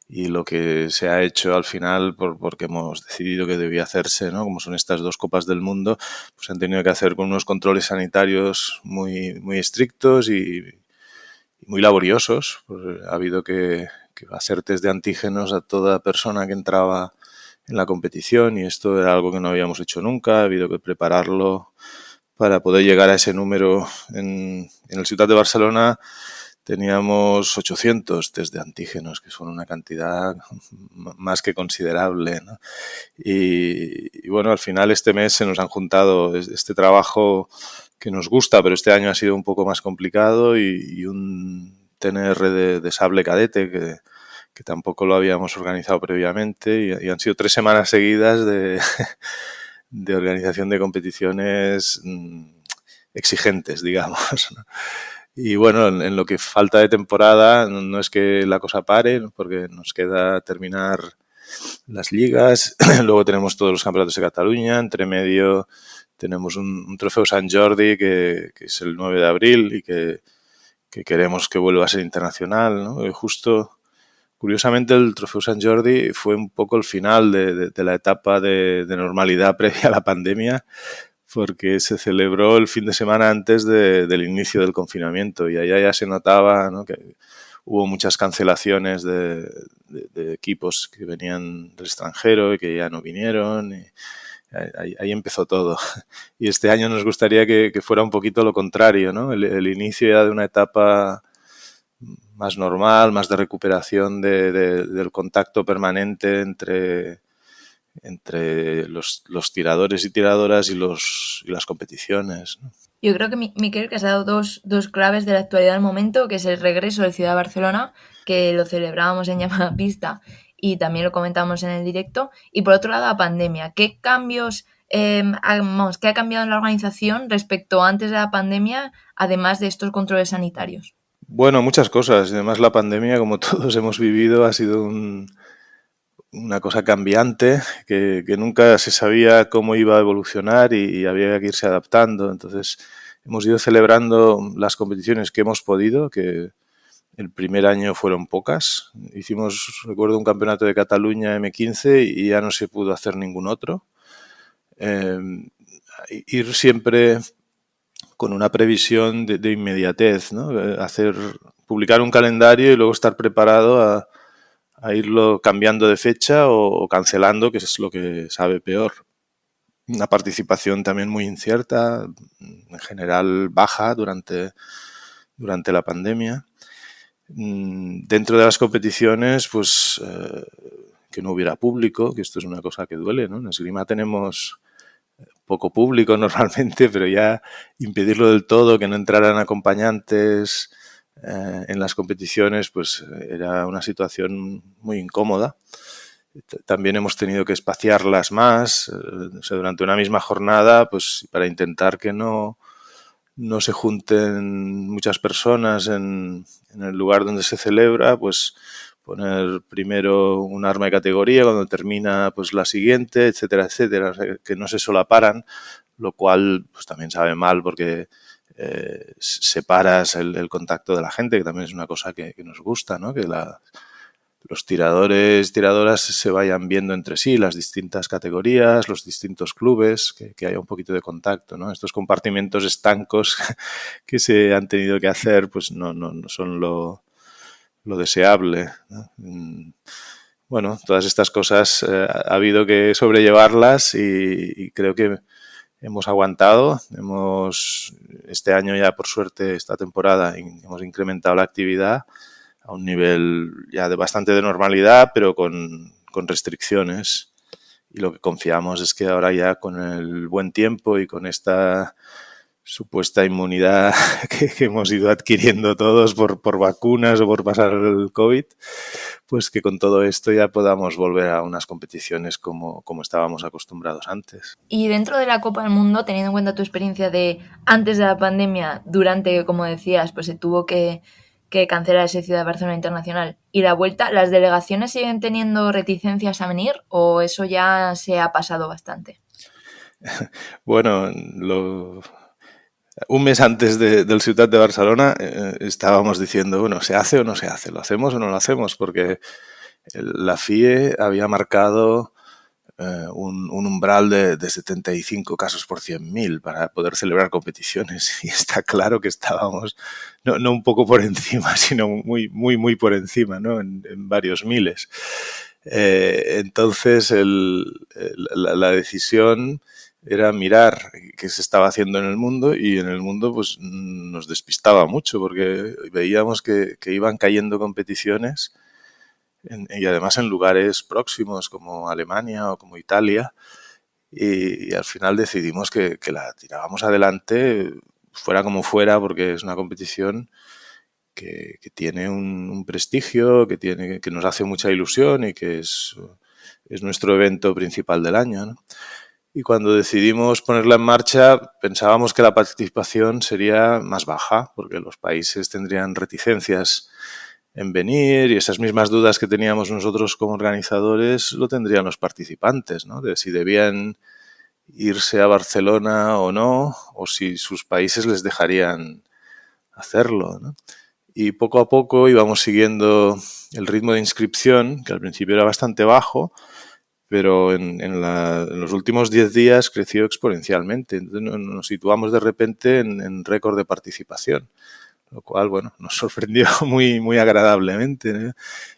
y lo que se ha hecho al final porque hemos decidido que debía hacerse, ¿no? Como son estas 2 Copas del Mundo, pues han tenido que hacer con unos controles sanitarios muy, muy estrictos y muy laboriosos. Pues ha habido que hacer test de antígenos a toda persona que entraba en la competición y esto era algo que no habíamos hecho nunca, ha habido que prepararlo para poder llegar a ese número. En el Ciutat de Barcelona teníamos 800 test de antígenos, que son una cantidad más que considerable, ¿no? Y bueno, al final este mes se nos han juntado este trabajo que nos gusta, pero este año ha sido un poco más complicado y un TNR de sable cadete que tampoco lo habíamos organizado previamente y han sido 3 semanas seguidas de organización de competiciones exigentes, digamos, ¿no? Y bueno, en lo que falta de temporada no es que la cosa pare, ¿no? Porque nos queda terminar las ligas, luego tenemos todos los campeonatos de Cataluña, entre medio tenemos un trofeo Sant Jordi que es el 9 de abril y que queremos que vuelva a ser internacional, ¿no? Y justo, curiosamente, el trofeo Sant Jordi fue un poco el final de la etapa de normalidad previa a la pandemia, porque se celebró el fin de semana antes del inicio del confinamiento y allá ya se notaba, ¿no? Que hubo muchas cancelaciones de equipos que venían del extranjero y que ya no vinieron y ahí empezó todo. Y este año nos gustaría que fuera un poquito lo contrario, ¿no? El inicio ya de una etapa más normal, más de recuperación del contacto permanente entre los tiradores y tiradoras y las competiciones, ¿no? Yo creo que Miquel, que has dado dos claves de la actualidad del momento, que es el regreso del Ciudad de Barcelona, que lo celebrábamos en llamada pista y también lo comentamos en el directo, y por otro lado la pandemia. ¿Qué cambios, qué ha cambiado en la organización respecto a antes de la pandemia, además de estos controles sanitarios? Bueno, muchas cosas. Además, la pandemia, como todos hemos vivido, ha sido una cosa cambiante que nunca se sabía cómo iba a evolucionar y había que irse adaptando. Entonces, hemos ido celebrando las competiciones que hemos podido, que el primer año fueron pocas. Hicimos, recuerdo, un campeonato de Cataluña M15 y ya no se pudo hacer ningún otro. Ir siempre con una previsión de inmediatez, ¿no? Publicar un calendario y luego estar preparado a irlo cambiando de fecha o cancelando, que es lo que sabe peor. Una participación también muy incierta, en general baja durante la pandemia. Dentro de las competiciones, pues que no hubiera público, que esto es una cosa que duele, ¿no? En esgrima tenemos poco público normalmente, pero ya impedirlo del todo, que no entraran acompañantes en las competiciones, pues era una situación muy incómoda. También hemos tenido que espaciarlas más, o sea, durante una misma jornada, pues para intentar que no se junten muchas personas en el lugar donde se celebra, pues poner primero un arma de categoría, cuando termina pues la siguiente, etcétera, etcétera, o sea, que no se solaparan, lo cual pues también sabe mal porque separas el contacto de la gente, que también es una cosa que nos gusta, ¿no? Que los tiradores, tiradoras se vayan viendo entre sí, las distintas categorías, los distintos clubes, que haya un poquito de contacto, ¿no? Estos compartimentos estancos que se han tenido que hacer, pues no son lo deseable, ¿no? Bueno, todas estas cosas ha habido que sobrellevarlas y creo que hemos aguantado. Este año ya, por suerte, esta temporada hemos incrementado la actividad a un nivel ya de bastante de normalidad, pero con restricciones. Y lo que confiamos es que ahora ya con el buen tiempo y con esta supuesta inmunidad que hemos ido adquiriendo todos por vacunas o por pasar el COVID, pues que con todo esto ya podamos volver a unas competiciones como estábamos acostumbrados antes. Y dentro de la Copa del Mundo, teniendo en cuenta tu experiencia de antes de la pandemia, durante, como decías, pues se tuvo que cancelar ese Ciudad de Barcelona Internacional y la vuelta, ¿las delegaciones siguen teniendo reticencias a venir o eso ya se ha pasado bastante? Bueno, un mes antes del Ciutat de Barcelona estábamos diciendo, bueno, ¿se hace o no se hace? ¿Lo hacemos o no lo hacemos? Porque la FIE había marcado un umbral de 75 casos por 100.000 para poder celebrar competiciones y está claro que estábamos no un poco por encima, sino muy, muy, muy por encima, ¿no? En varios miles. Entonces la decisión era mirar qué se estaba haciendo en el mundo y en el mundo pues nos despistaba mucho porque veíamos que iban cayendo competiciones y además en lugares próximos como Alemania o como Italia y al final decidimos que la tirábamos adelante fuera como fuera porque es una competición que tiene un prestigio, que nos hace mucha ilusión y que es nuestro evento principal del año, ¿no? Y cuando decidimos ponerla en marcha pensábamos que la participación sería más baja porque los países tendrían reticencias en venir y esas mismas dudas que teníamos nosotros como organizadores lo tendrían los participantes, ¿no? De si debían irse a Barcelona o no, o si sus países les dejarían hacerlo, ¿no? Y poco a poco íbamos siguiendo el ritmo de inscripción, que al principio era bastante bajo, pero en los últimos 10 días creció exponencialmente. Entonces nos situamos de repente en récord de participación, lo cual, bueno, nos sorprendió muy, muy agradablemente, ¿no?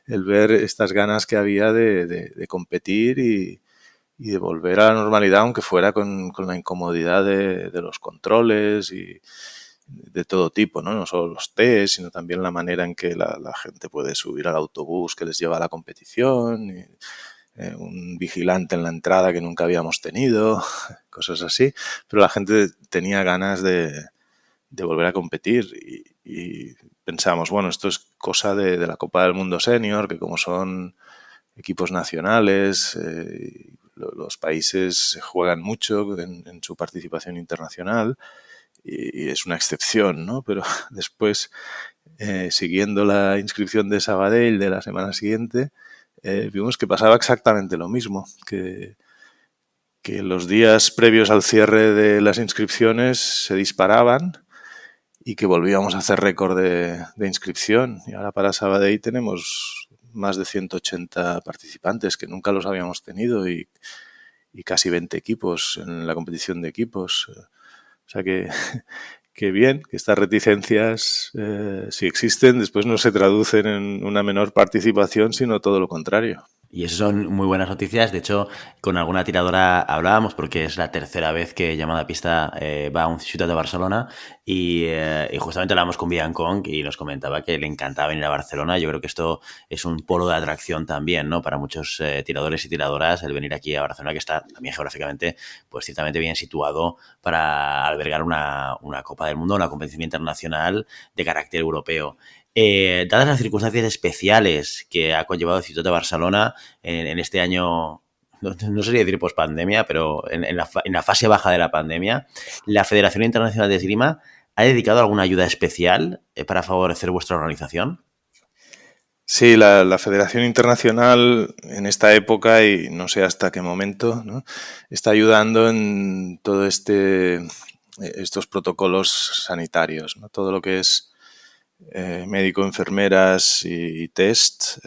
El ver estas ganas que había de competir y de volver a la normalidad, aunque fuera con la incomodidad de los controles y de todo tipo, ¿no? No solo los test, sino también la manera en que la gente puede subir al autobús que les lleva a la competición, y, un vigilante en la entrada que nunca habíamos tenido, cosas así, pero la gente tenía ganas de volver a competir y pensamos, bueno, esto es cosa de la Copa del Mundo Senior, que como son equipos nacionales, los países juegan mucho en su participación internacional y es una excepción, ¿no? Pero después, siguiendo la inscripción de Sabadell de la semana siguiente, vimos que pasaba exactamente lo mismo, que los días previos al cierre de las inscripciones se disparaban y que volvíamos a hacer récord de inscripción. Y ahora para Sabadell tenemos más de 180 participantes, que nunca los habíamos tenido, y casi 20 equipos en la competición de equipos. O sea que bien, que estas reticencias, si existen, después no se traducen en una menor participación, sino todo lo contrario. Y eso son muy buenas noticias. De hecho, con alguna tiradora hablábamos, porque es la tercera vez que Llamada Pista va a un Ciutat de Barcelona, y justamente hablamos con Biancong y nos comentaba que le encantaba venir a Barcelona. Yo creo que esto es un polo de atracción también, ¿no? Para muchos tiradores y tiradoras, el venir aquí a Barcelona, que está también geográficamente, pues ciertamente bien situado para albergar una Copa del Mundo, una competición internacional de carácter europeo. Dadas las circunstancias especiales que ha conllevado el Ciutat de Barcelona en este año, no sería decir pospandemia, pero en la fase baja de la pandemia, ¿la Federación Internacional de Esgrima ha dedicado alguna ayuda especial para favorecer vuestra organización? Sí, la Federación Internacional en esta época, y no sé hasta qué momento, ¿no?, está ayudando en todo estos protocolos sanitarios, ¿no? Todo lo que es médico, enfermeras y test,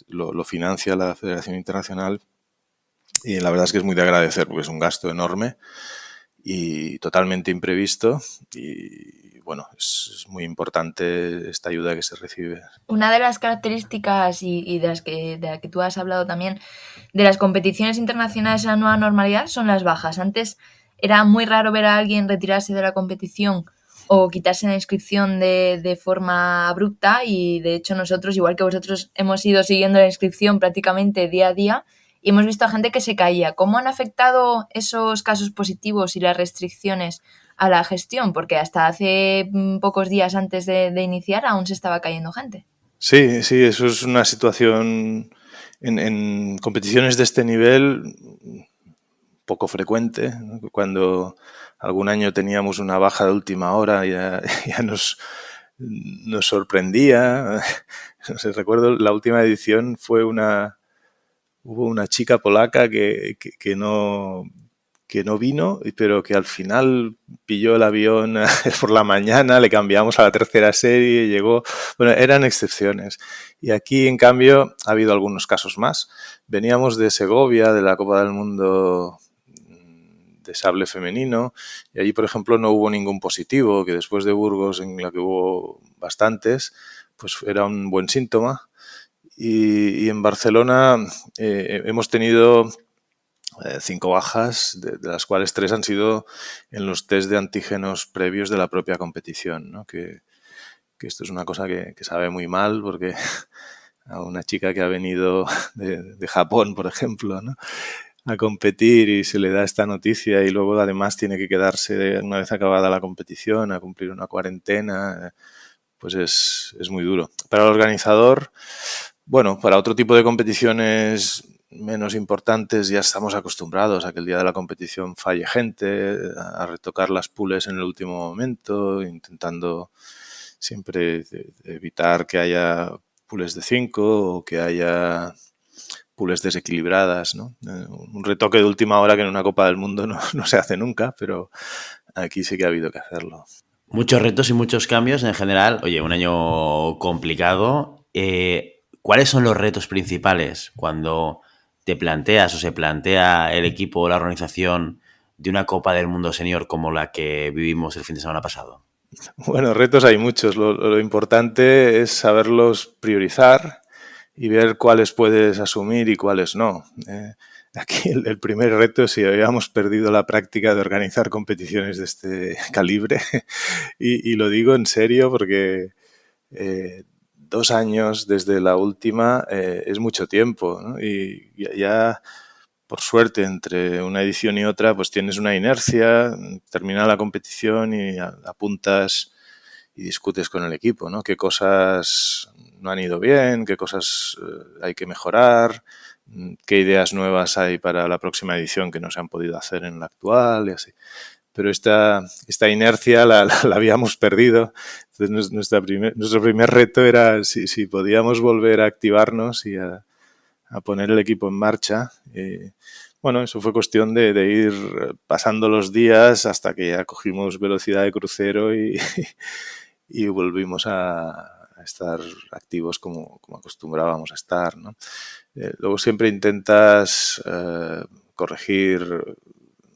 lo financia la Federación Internacional, y la verdad es que es muy de agradecer porque es un gasto enorme y totalmente imprevisto, y bueno, es muy importante esta ayuda que se recibe. Una de las características y de la que tú has hablado también de las competiciones internacionales en la nueva normalidad son las bajas. Antes era muy raro ver a alguien retirarse de la competición o quitarse la inscripción de forma abrupta, y de hecho nosotros, igual que vosotros, hemos ido siguiendo la inscripción prácticamente día a día y hemos visto a gente que se caía. ¿Cómo han afectado esos casos positivos y las restricciones a la gestión? Porque hasta hace pocos días antes de iniciar aún se estaba cayendo gente. Sí, eso es una situación en competiciones de este nivel poco frecuente, ¿no? Cuando algún año teníamos una baja de última hora, ya nos sorprendía. No sé, recuerdo la última edición hubo una chica polaca que no vino, pero que al final pilló el avión por la mañana, le cambiamos a la tercera serie, llegó. Bueno, eran excepciones. Y aquí, en cambio, ha habido algunos casos más. Veníamos de Segovia, de la Copa del Mundo de sable femenino, y allí, por ejemplo, no hubo ningún positivo, que después de Burgos, en la que hubo bastantes, pues era un buen síntoma. Y en Barcelona hemos tenido 5 bajas, de las cuales 3 han sido en los test de antígenos previos de la propia competición, ¿no? Que esto es una cosa que sabe muy mal, porque a una chica que ha venido de Japón, por ejemplo, ¿no?, a competir, y se le da esta noticia y luego además tiene que quedarse una vez acabada la competición a cumplir una cuarentena, pues es muy duro. Para el organizador, bueno, para otro tipo de competiciones menos importantes ya estamos acostumbrados a que el día de la competición falle gente, a retocar las pools en el último momento, intentando siempre evitar que haya pools de 5 o que haya pools desequilibradas, ¿no? Un retoque de última hora que en una Copa del Mundo no se hace nunca, pero aquí sí que ha habido que hacerlo. Muchos retos y muchos cambios en general. Oye, un año complicado. ¿Cuáles son los retos principales cuando te planteas o se plantea el equipo o la organización de una Copa del Mundo Senior como la que vivimos el fin de semana pasado? Bueno, retos hay muchos. Lo importante es saberlos priorizar y ver cuáles puedes asumir y cuáles no. Aquí el primer reto es si habíamos perdido la práctica de organizar competiciones de este calibre, y lo digo en serio porque 2 años desde la última es mucho tiempo, ¿no? Y ya por suerte, entre una edición y otra, pues tienes una inercia, termina la competición y apuntas y discutes con el equipo, ¿no? Qué cosas no han ido bien, qué cosas hay que mejorar, qué ideas nuevas hay para la próxima edición que no se han podido hacer en la actual y así. Pero esta inercia la habíamos perdido. Entonces, nuestro primer reto era si podíamos volver a activarnos y a poner el equipo en marcha. Bueno, eso fue cuestión de ir pasando los días hasta que ya cogimos velocidad de crucero y volvimos a estar activos como acostumbrábamos a estar, ¿no? Luego siempre intentas corregir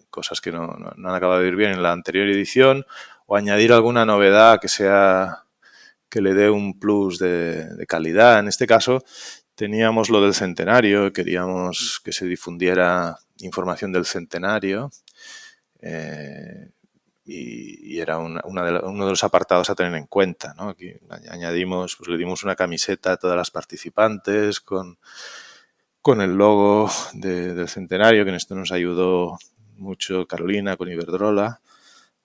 cosas que no han acabado de ir bien en la anterior edición o añadir alguna novedad que le dé un plus de calidad. En este caso teníamos lo del centenario, queríamos que se difundiera información del centenario y era uno de los apartados a tener en cuenta, ¿no? Aquí añadimos, pues le dimos una camiseta a todas las participantes con el logo del centenario, que en esto nos ayudó mucho Carolina con Iberdrola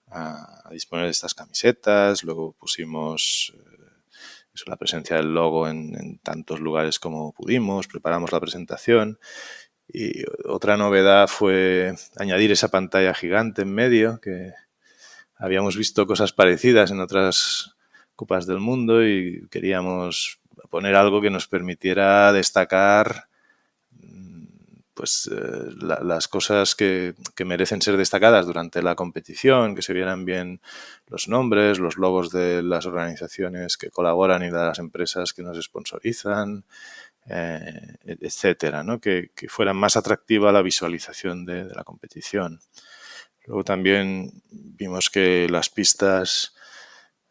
a disponer de estas camisetas. Luego pusimos la presencia del logo en tantos lugares como pudimos, preparamos la presentación y otra novedad fue añadir esa pantalla gigante en medio, que habíamos visto cosas parecidas en otras copas del mundo y queríamos poner algo que nos permitiera destacar pues las cosas que merecen ser destacadas durante la competición, que se vieran bien los nombres, los logos de las organizaciones que colaboran y de las empresas que nos sponsorizan, etcétera, ¿no? Que fuera más atractiva la visualización de la competición. Luego también vimos que las pistas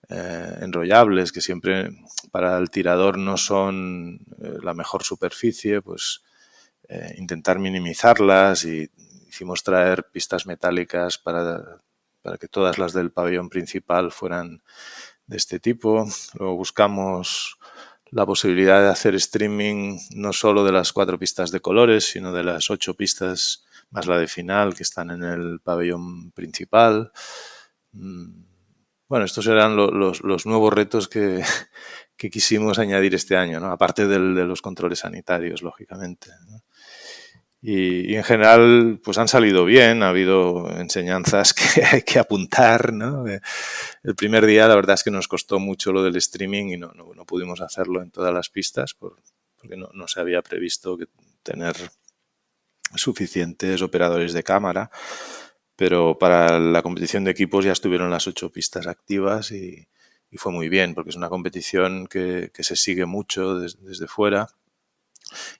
enrollables, que siempre para el tirador no son la mejor superficie, pues intentar minimizarlas y hicimos traer pistas metálicas para que todas las del pabellón principal fueran de este tipo. Luego buscamos la posibilidad de hacer streaming no solo de las 4 pistas de colores, sino de las 8 pistas más la de final que están en el pabellón principal. Bueno, estos eran los nuevos retos que quisimos añadir este año, ¿no? Aparte de los controles sanitarios, lógicamente, ¿no? Y en general pues han salido bien, ha habido enseñanzas que hay que apuntar, ¿no? El primer día la verdad es que nos costó mucho lo del streaming y no pudimos hacerlo en todas las pistas porque no se había previsto tener suficientes operadores de cámara, pero para la competición de equipos ya estuvieron las 8 pistas activas y fue muy bien porque es una competición que se sigue mucho desde fuera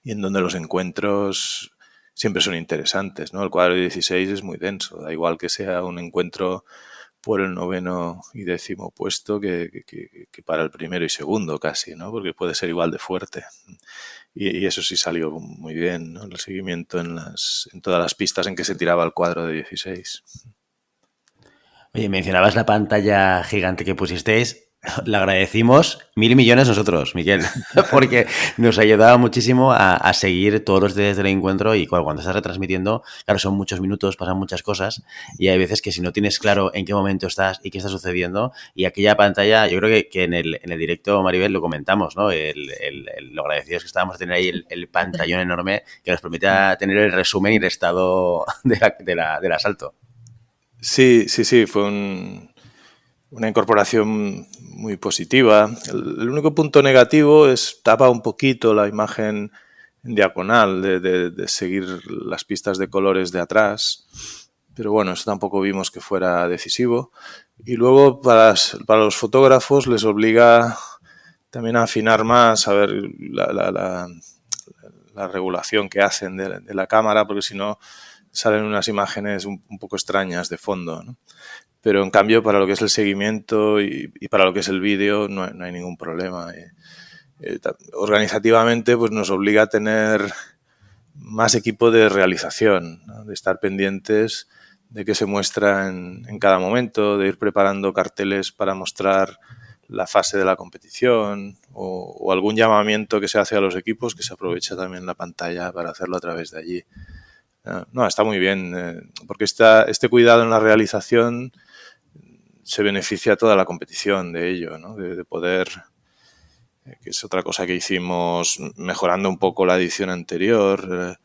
y en donde los encuentros siempre son interesantes, ¿no? El cuadro de 16 es muy denso, da igual que sea un encuentro por el 9º y 10º puesto que para el primero y segundo casi, ¿no? Porque puede ser igual de fuerte. Y eso sí salió muy bien, ¿no? El seguimiento en todas las pistas en que se tiraba el cuadro de 16. Oye, mencionabas la pantalla gigante que pusisteis. Le agradecimos 1.000 millones nosotros, Miquel, porque nos ayudaba muchísimo a seguir todos los días del encuentro y cuando estás retransmitiendo, claro, son muchos minutos, pasan muchas cosas y hay veces que si no tienes claro en qué momento estás y qué está sucediendo y aquella pantalla, yo creo que en el directo, Maribel, lo comentamos, ¿no? Lo agradecidos que estábamos de tener ahí el pantallón enorme que nos permitía tener el resumen y el estado del asalto. Sí, fue una incorporación muy positiva. El único punto negativo es tapa un poquito la imagen en diagonal de seguir las pistas de colores de atrás, pero bueno, eso tampoco vimos que fuera decisivo. Y luego para los fotógrafos les obliga también a afinar más, a ver la regulación que hacen de la cámara, porque si no salen unas imágenes un poco extrañas de fondo, ¿no? Pero en cambio para lo que es el seguimiento y para lo que es el vídeo no hay ningún problema. Organizativamente pues nos obliga a tener más equipo de realización, ¿no? De estar pendientes de qué se muestra en cada momento, de ir preparando carteles para mostrar la fase de la competición o algún llamamiento que se hace a los equipos que se aprovecha también la pantalla para hacerlo a través de allí. No, está muy bien, porque este cuidado en la realización se beneficia a toda la competición de ello, ¿no? De poder, que es otra cosa que hicimos mejorando un poco la edición anterior,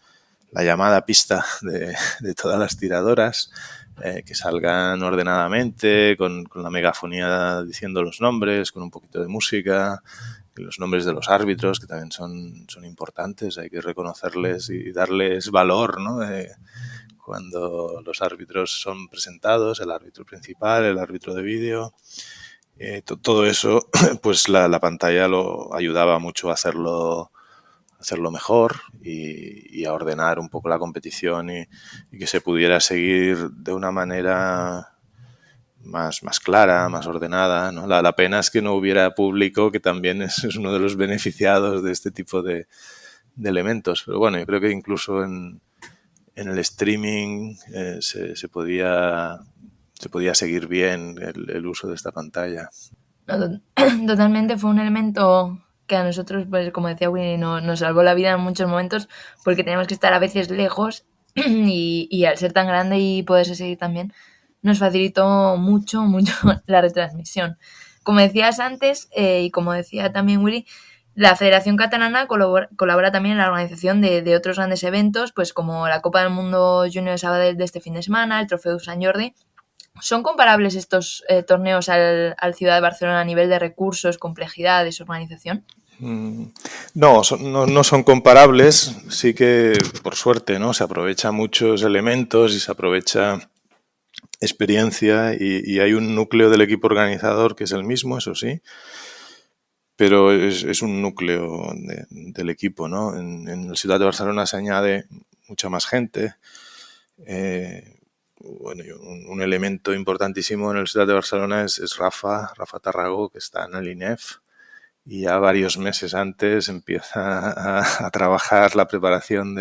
la llamada pista de todas las tiradoras, que salgan ordenadamente, con la megafonía diciendo los nombres, con un poquito de música, los nombres de los árbitros, que también son importantes, hay que reconocerles y darles valor, ¿no? Cuando los árbitros son presentados, el árbitro principal, el árbitro de vídeo, todo eso, pues la pantalla lo ayudaba mucho a hacerlo mejor y a ordenar un poco la competición y que se pudiera seguir de una manera más clara, más ordenada, ¿no? La pena es que no hubiera público, que también es uno de los beneficiados de este tipo de elementos. Pero bueno, yo creo que incluso en el streaming se podía seguir bien el uso de esta pantalla. Totalmente, fue un elemento que a nosotros, pues como decía Winnie, nos salvó la vida en muchos momentos, porque teníamos que estar a veces lejos y al ser tan grande y poderse seguir también, nos facilitó mucho la retransmisión. Como decías antes, y como decía también Willy, la Federación Catalana colabora también en la organización de otros grandes eventos, pues como la Copa del Mundo Junior de Sabadell de este fin de semana, el Trofeo Sant Jordi. ¿Son comparables estos torneos al Ciudad de Barcelona a nivel de recursos, complejidad, desorganización? No son comparables. Sí que, por suerte, ¿no? Se aprovecha muchos elementos y se aprovecha experiencia y hay un núcleo del equipo organizador que es el mismo, eso sí, pero es un núcleo del equipo, ¿no? En el Ciudad de Barcelona se añade mucha más gente. Bueno, un elemento importantísimo en el Ciudad de Barcelona es Rafa Tarragó, que está en el INEF, y ya varios meses antes empieza a trabajar la preparación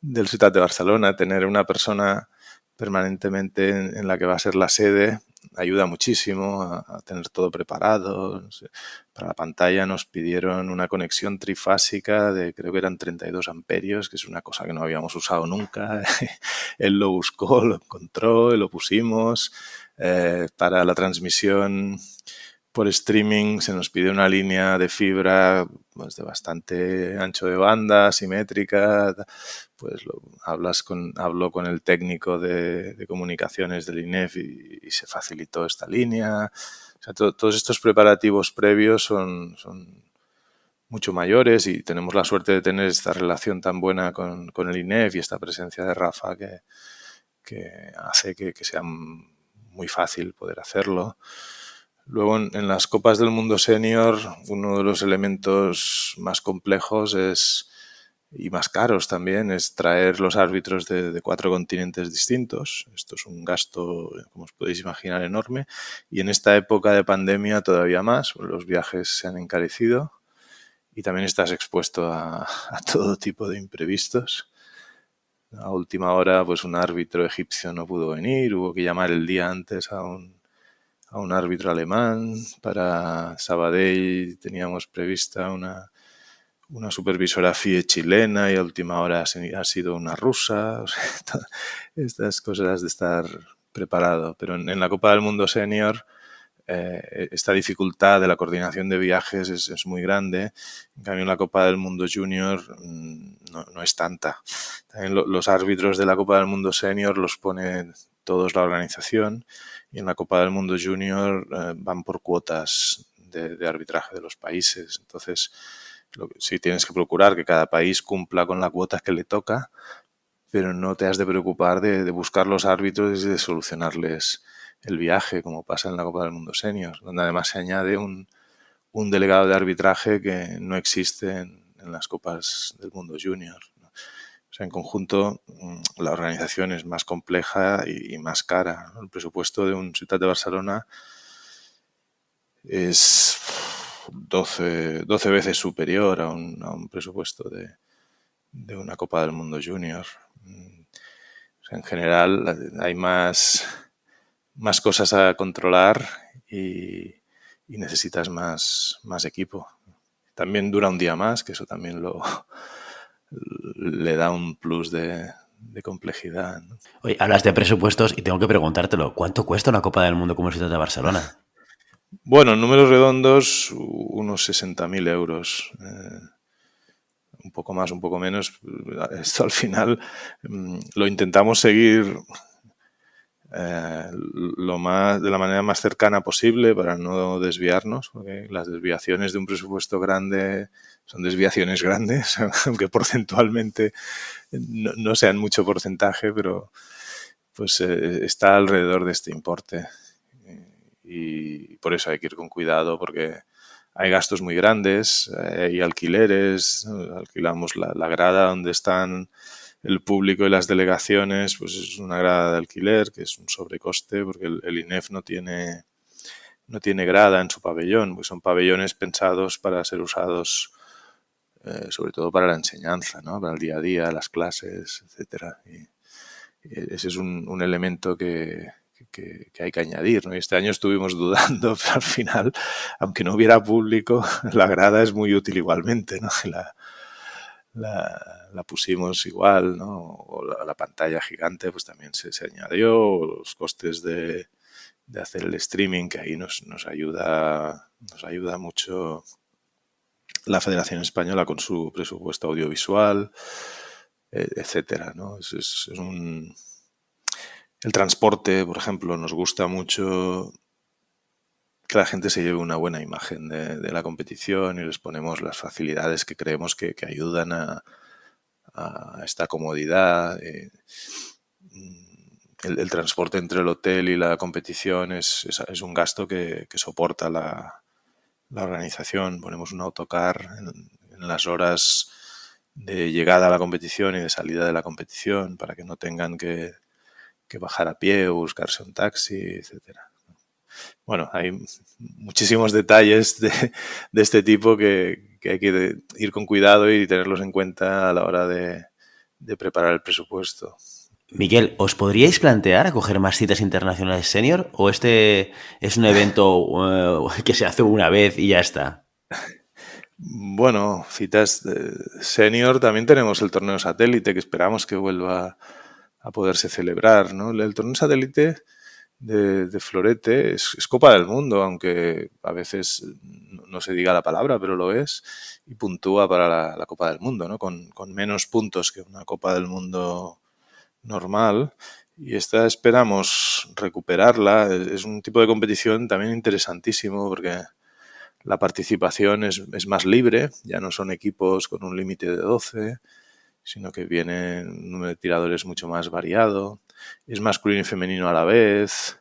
del Ciudad de Barcelona. Tener una persona permanentemente en la que va a ser la sede ayuda muchísimo a tener todo preparado. No sé, para la pantalla nos pidieron una conexión trifásica de, creo que eran 32 amperios, que es una cosa que no habíamos usado nunca. Él lo buscó, lo encontró y lo pusimos. Para la transmisión por streaming se nos pide una línea de fibra, pues, de bastante ancho de banda, simétrica. Pues hablo con el técnico de comunicaciones del INEF y se facilitó esta línea. O sea, todos estos preparativos previos son mucho mayores y tenemos la suerte de tener esta relación tan buena con el INEF y esta presencia de Rafa que hace que sea muy fácil poder hacerlo. Luego, en las Copas del Mundo Senior, uno de los elementos más complejos y más caros también es traer los árbitros de 4 continentes distintos. Esto es un gasto, como os podéis imaginar, enorme. Y en esta época de pandemia todavía más, los viajes se han encarecido y también estás expuesto a todo tipo de imprevistos. A última hora, pues un árbitro egipcio no pudo venir, hubo que llamar el día antes a un árbitro alemán. Para Sabadell teníamos prevista una supervisora FIE chilena y a última hora ha sido una rusa. O sea, estas cosas de estar preparado. Pero en la Copa del Mundo Senior esta dificultad de la coordinación de viajes es muy grande. En cambio, en la Copa del Mundo Junior no es tanta. También los árbitros de la Copa del Mundo Senior los pone todos la organización y en la Copa del Mundo Junior van por cuotas de arbitraje de los países. Entonces, sí tienes que procurar que cada país cumpla con la cuota que le toca, pero no te has de preocupar de buscar los árbitros y de solucionarles el viaje, como pasa en la Copa del Mundo Senior, donde además se añade un delegado de arbitraje que no existe en las Copas del Mundo Junior. O sea, en conjunto, la organización es más compleja y más cara. El presupuesto de un Ciutat de Barcelona es 12 veces superior a un presupuesto de una Copa del Mundo Junior. O sea, en general, hay más cosas a controlar y necesitas más equipo. También dura un día más, que eso también le da un plus de complejidad, ¿no? Oye, hablas de presupuestos y tengo que preguntártelo. ¿Cuánto cuesta una Copa del Mundo como el Ciudad de Barcelona? Bueno, en números redondos, unos 60.000 euros. Un poco más, un poco menos. Esto al final lo intentamos seguir de la manera más cercana posible para no desviarnos, porque las desviaciones de un presupuesto grande son desviaciones grandes, aunque porcentualmente no sean mucho porcentaje, pero pues está alrededor de este importe. Y por eso hay que ir con cuidado, porque hay gastos muy grandes, hay alquileres, alquilamos la grada donde están el público y las delegaciones, pues es una grada de alquiler, que es un sobrecoste, porque el INEF no tiene grada en su pabellón, pues son pabellones pensados para ser usados sobre todo para la enseñanza, ¿no? Para el día a día, las clases, etcétera. Y ese es un elemento que hay que añadir, ¿no? Y este año estuvimos dudando, pero al final, aunque no hubiera público, la grada es muy útil igualmente, ¿no? La pusimos igual, ¿no? O la pantalla gigante pues también se añadió, los costes de hacer el streaming, que ahí nos ayuda mucho la Federación Española con su presupuesto audiovisual, etcétera, ¿no? El transporte, por ejemplo, nos gusta mucho que la gente se lleve una buena imagen de la competición y les ponemos las facilidades que creemos que ayudan a esta comodidad. El transporte entre el hotel y la competición es un gasto que soporta la organización. Ponemos un autocar en las horas de llegada a la competición y de salida de la competición para que no tengan que bajar a pie o buscarse un taxi, etcétera. Bueno, hay muchísimos detalles de este tipo que hay que ir con cuidado y tenerlos en cuenta a la hora de preparar el presupuesto. Miguel, ¿os podríais plantear acoger más citas internacionales senior o este es un evento que se hace una vez y ya está? Bueno, citas senior, también tenemos el torneo satélite que esperamos que vuelva a poderse celebrar, ¿no? El torneo satélite de florete es Copa del Mundo, aunque a veces no se diga la palabra, pero lo es, y puntúa para la Copa del Mundo, ¿no? Con menos puntos que una Copa del Mundo normal, y esta esperamos recuperarla. Es un tipo de competición también interesantísimo porque la participación es más libre, ya no son equipos con un límite de 12, sino que viene un número de tiradores mucho más variado, es masculino y femenino a la vez,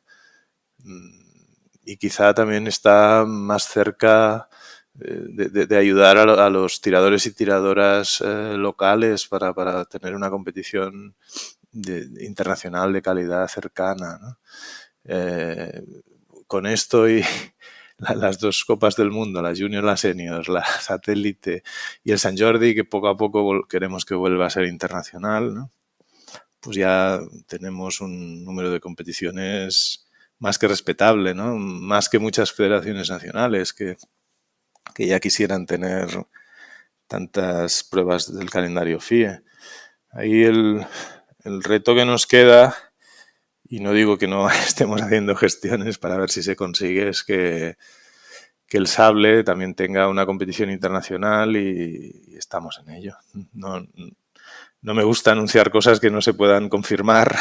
y quizá también está más cerca de ayudar a los tiradores y tiradoras locales para tener una competición internacional de calidad cercana, ¿no? Con esto y las dos Copas del Mundo, la Junior, la Senior, la Satélite y el Sant Jordi, que poco a poco queremos que vuelva a ser internacional, ¿no? Pues ya tenemos un número de competiciones más que respetable, ¿no? Más que muchas federaciones nacionales que ya quisieran tener tantas pruebas del calendario FIE. Ahí el reto que nos queda, y no digo que no estemos haciendo gestiones para ver si se consigue, es que el sable también tenga una competición internacional y estamos en ello. No me gusta anunciar cosas que no se puedan confirmar,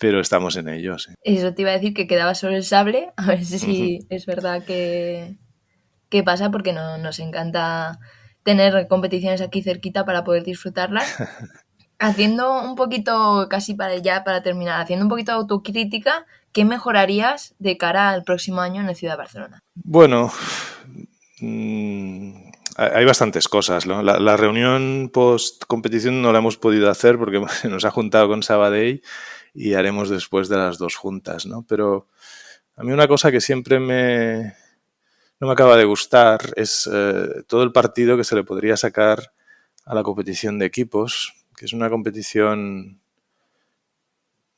pero estamos en ello, sí. Eso te iba a decir, que quedaba solo el sable, a ver si es verdad que pasa, porque nos encanta tener competiciones aquí cerquita para poder disfrutarlas. Haciendo un poquito, casi para terminar, haciendo un poquito de autocrítica, ¿qué mejorarías de cara al próximo año en la ciudad de Barcelona? Bueno, hay bastantes cosas, ¿no? La reunión post-competición no la hemos podido hacer porque se nos ha juntado con Sabadell y haremos después de las dos juntas, ¿no? Pero a mí una cosa que siempre no me acaba de gustar es todo el partido que se le podría sacar a la competición de equipos, que es una competición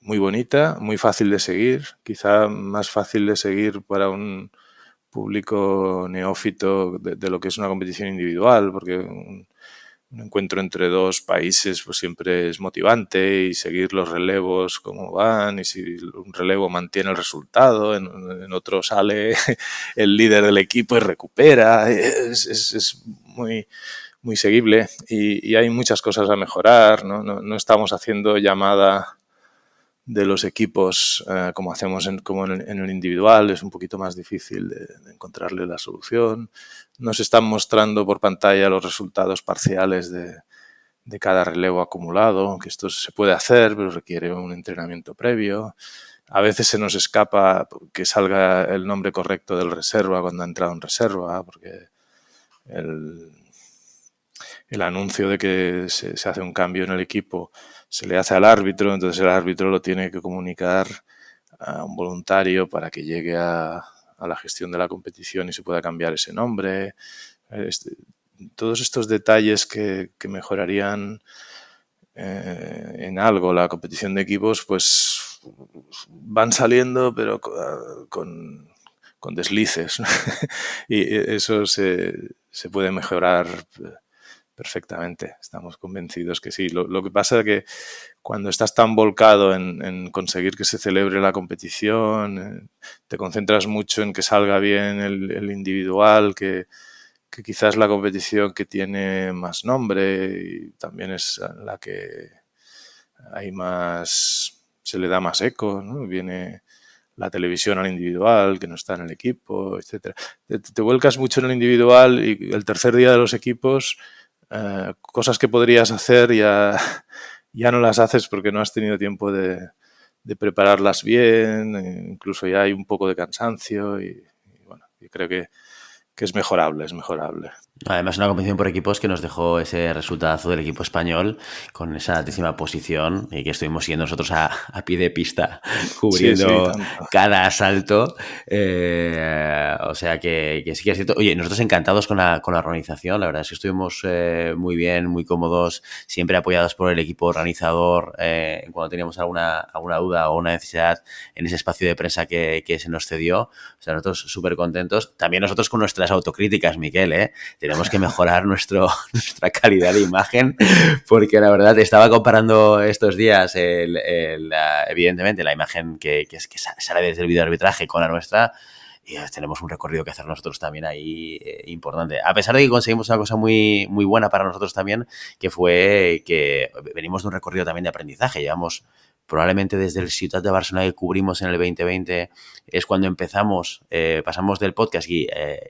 muy bonita, muy fácil de seguir, quizá más fácil de seguir para un público neófito de lo que es una competición individual, porque un encuentro entre dos países pues siempre es motivante, y seguir los relevos cómo van, y si un relevo mantiene el resultado, en otro sale el líder del equipo y recupera. Es muy, muy seguible, y hay muchas cosas a mejorar, ¿no? No estamos haciendo llamada de los equipos como hacemos en el individual. Es un poquito más difícil de encontrarle la solución. Nos están mostrando por pantalla los resultados parciales de cada relevo acumulado, que esto se puede hacer, pero requiere un entrenamiento previo. A veces se nos escapa que salga el nombre correcto del reserva cuando ha entrado en reserva, porque el anuncio de que se hace un cambio en el equipo se le hace al árbitro, entonces el árbitro lo tiene que comunicar a un voluntario para que llegue a la gestión de la competición y se pueda cambiar ese nombre. Todos estos detalles que mejorarían en algo la competición de equipos, pues van saliendo, pero con deslices, ¿no? Y eso se puede mejorar perfectamente. Estamos convencidos que sí. Lo que pasa es que cuando estás tan volcado en conseguir que se celebre la competición, te concentras mucho en que salga bien el individual, que quizás la competición que tiene más nombre y también es la que hay más, se le da más eco, ¿no? Viene la televisión al individual, que no está en el equipo, etcétera. Te vuelcas mucho en el individual, y el tercer día de los equipos, cosas que podrías hacer ya no las haces porque no has tenido tiempo de prepararlas bien, incluso ya hay un poco de cansancio, y bueno, yo creo que es mejorable, es mejorable. Además, una competición por equipos que nos dejó ese resultado del equipo español con esa 10ª posición, y que estuvimos siguiendo nosotros a pie de pista, cubriendo cada asalto. O sea que sí que es cierto. Oye, nosotros encantados con la organización. La verdad es que estuvimos muy bien, muy cómodos, siempre apoyados por el equipo organizador cuando teníamos alguna duda o una necesidad en ese espacio de prensa que se nos cedió. O sea, nosotros súper contentos. También nosotros con nuestras autocríticas, Miquel, tenemos que mejorar nuestra calidad de imagen, porque la verdad estaba comparando estos días evidentemente la imagen que sale desde el videoarbitraje con la nuestra, y tenemos un recorrido que hacer nosotros también ahí importante. A pesar de que conseguimos una cosa muy, muy buena para nosotros también, que fue que venimos de un recorrido también de aprendizaje. Llevamos probablemente desde el Ciutat de Barcelona que cubrimos en el 2020, es cuando empezamos, pasamos del podcast y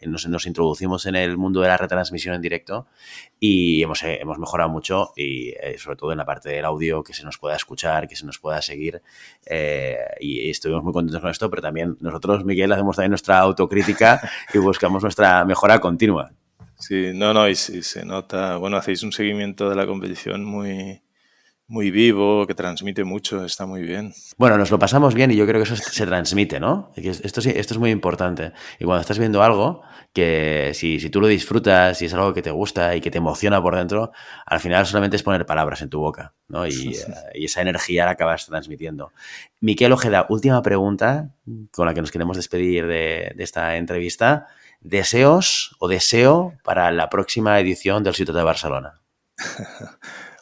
nos introducimos en el mundo de la retransmisión en directo, y hemos mejorado mucho, y sobre todo en la parte del audio, que se nos pueda escuchar, que se nos pueda seguir, y estuvimos muy contentos con esto, pero también nosotros, Miguel, hacemos también nuestra autocrítica y buscamos nuestra mejora continua. Sí, y sí, se nota. Bueno, hacéis un seguimiento de la competición muy vivo, que transmite mucho, está muy bien. Bueno, nos lo pasamos bien, y yo creo que eso se transmite, ¿no? Esto es muy importante. Y cuando estás viendo algo, que si tú lo disfrutas, si es algo que te gusta y que te emociona por dentro, al final solamente es poner palabras en tu boca, ¿no? Y esa energía la acabas transmitiendo. Miquel Ojeda, última pregunta con la que nos queremos despedir de esta entrevista. ¿Deseos o deseo para la próxima edición del Ciutat de Barcelona?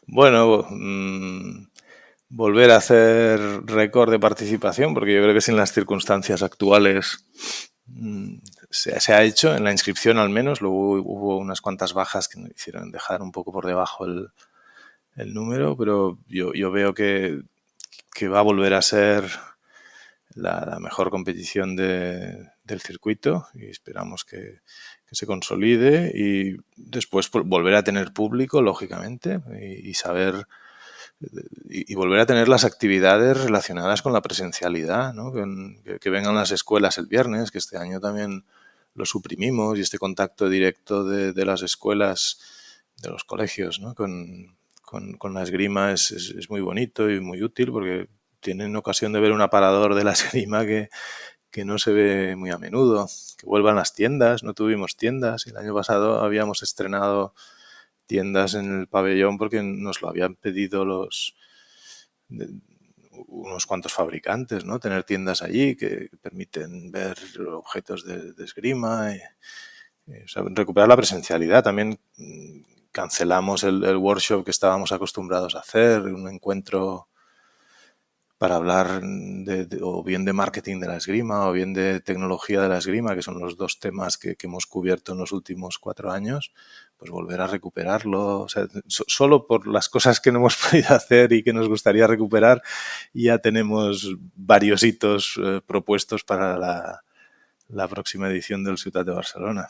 Bueno, volver a hacer récord de participación, porque yo creo que sin las circunstancias actuales se ha hecho, en la inscripción al menos. Luego hubo unas cuantas bajas que me hicieron dejar un poco por debajo el número, pero yo veo que va a volver a ser la mejor competición del circuito, y esperamos que se consolide, y después volver a tener público, lógicamente, y saber y volver a tener las actividades relacionadas con la presencialidad, ¿no? Que vengan las escuelas el viernes, que este año también lo suprimimos, y este contacto directo de las escuelas, de los colegios, ¿no? con la esgrima es muy bonito y muy útil, porque tienen ocasión de ver un aparador de la esgrima que no se ve muy a menudo. Que vuelvan las tiendas. No tuvimos tiendas, y el año pasado habíamos estrenado tiendas en el pabellón porque nos lo habían pedido unos cuantos fabricantes, ¿no? Tener tiendas allí que permiten ver objetos de esgrima, o sea, recuperar la presencialidad. También cancelamos el workshop que estábamos acostumbrados a hacer, un encuentro para hablar o bien de marketing de la esgrima o bien de tecnología de la esgrima, que son los dos temas que hemos cubierto en los últimos 4 años, pues volver a recuperarlo. O sea, solo por las cosas que no hemos podido hacer y que nos gustaría recuperar, ya tenemos varios hitos propuestos para la próxima edición del Ciutat de Barcelona.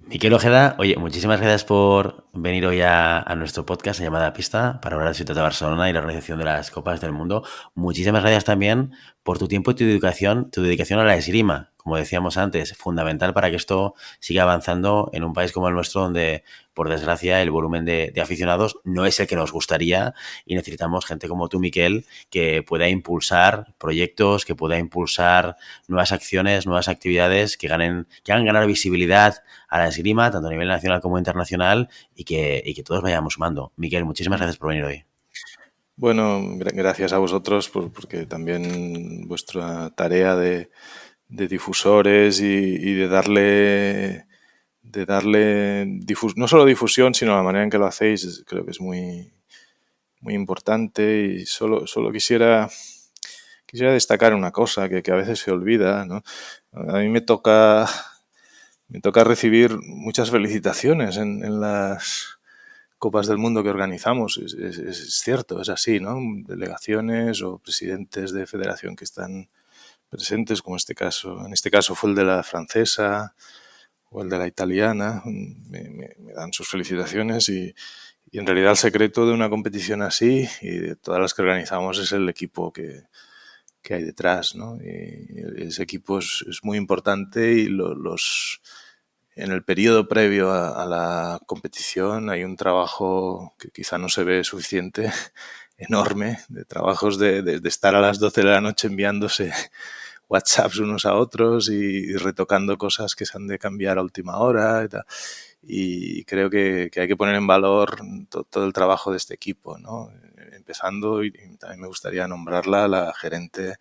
Miquel Ojeda, oye, muchísimas gracias por venir hoy a nuestro podcast Llamada Pista para hablar de Ciutat de Barcelona y la organización de las Copas del Mundo. Muchísimas gracias también por tu tiempo y tu dedicación a la esgrima. Como decíamos antes, fundamental para que esto siga avanzando en un país como el nuestro, donde, por desgracia, el volumen de aficionados no es el que nos gustaría y necesitamos gente como tú, Miquel, que pueda impulsar proyectos, que pueda impulsar nuevas acciones, nuevas actividades que hagan ganar visibilidad a la esgrima, tanto a nivel nacional como internacional, y que todos vayamos sumando. Miquel, muchísimas gracias por venir hoy. Bueno, gracias a vosotros porque también vuestra tarea de difusores y de darle no solo difusión, sino la manera en que lo hacéis, creo que es muy, muy importante. Y solo quisiera destacar una cosa que a veces se olvida, ¿no? A mí me toca recibir muchas felicitaciones en las Copas del Mundo que organizamos. Es cierto, es así, ¿no? Delegaciones o presidentes de federación que están presentes, como en este caso fue el de la francesa o el de la italiana, me dan sus felicitaciones y en realidad el secreto de una competición así y de todas las que organizamos es el equipo que hay detrás, ¿no? Y ese equipo es muy importante y en el periodo previo a la competición hay un trabajo que quizá no se ve suficiente, enorme, de trabajos de estar a las 12 de la noche enviándose WhatsApps unos a otros y retocando cosas que se han de cambiar a última hora y tal. Y creo que hay que poner en valor todo el trabajo de este equipo, ¿no? Empezando, y también me gustaría nombrarla, la gerente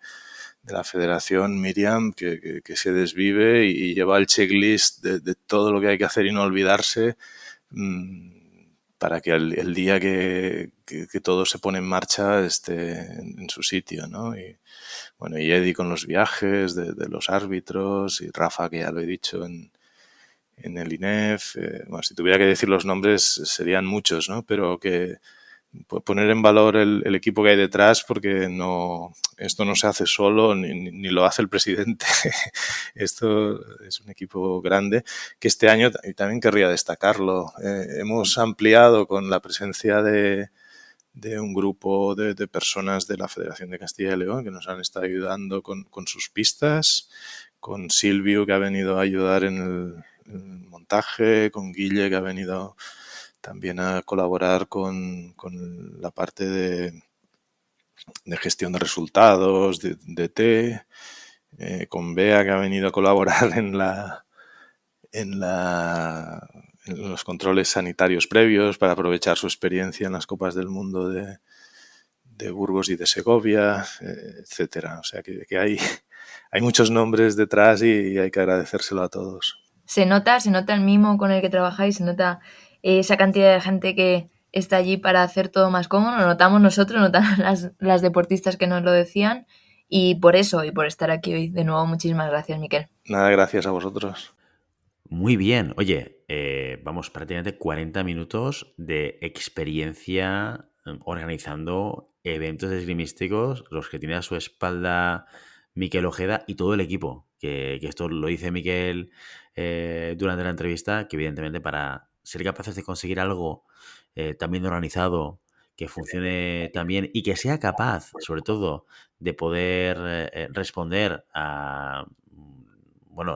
de la federación, Miriam, que se desvive y lleva el checklist de todo lo que hay que hacer y no olvidarse para que el día que todo se pone en marcha esté en su sitio, ¿no? Y bueno, y Eddie con los viajes de los árbitros y Rafa, que ya lo he dicho, en el INEF. Bueno, si tuviera que decir los nombres serían muchos, ¿no? Pero que poner en valor el equipo que hay detrás, porque esto no se hace solo ni lo hace el presidente. Esto es un equipo grande que este año, y también querría destacarlo, hemos ampliado con la presencia de un grupo de personas de la Federación de Castilla y León que nos han estado ayudando con sus pistas, con Silvio, que ha venido a ayudar en el montaje, con Guille, que ha venido también a colaborar con la parte de gestión de resultados, de T, con Bea, que ha venido a colaborar en los controles sanitarios previos para aprovechar su experiencia en las Copas del Mundo de Burgos y de Segovia, etcétera. O sea que hay muchos nombres detrás y hay que agradecérselo a todos. Se nota el mimo con el que trabajáis, se nota esa cantidad de gente que está allí para hacer todo más cómodo. Lo notamos nosotros, notan las deportistas que nos lo decían, y por eso y por estar aquí hoy. De nuevo, muchísimas gracias, Miquel. Nada, gracias a vosotros. Muy bien. Oye, vamos, prácticamente 40 minutos de experiencia organizando eventos esgrimísticos, los que tiene a su espalda Miquel Ojeda y todo el equipo, que esto lo dice Miquel durante la entrevista, que evidentemente para ser capaces de conseguir algo tan bien organizado, que funcione tan bien y que sea capaz, sobre todo, de poder responder a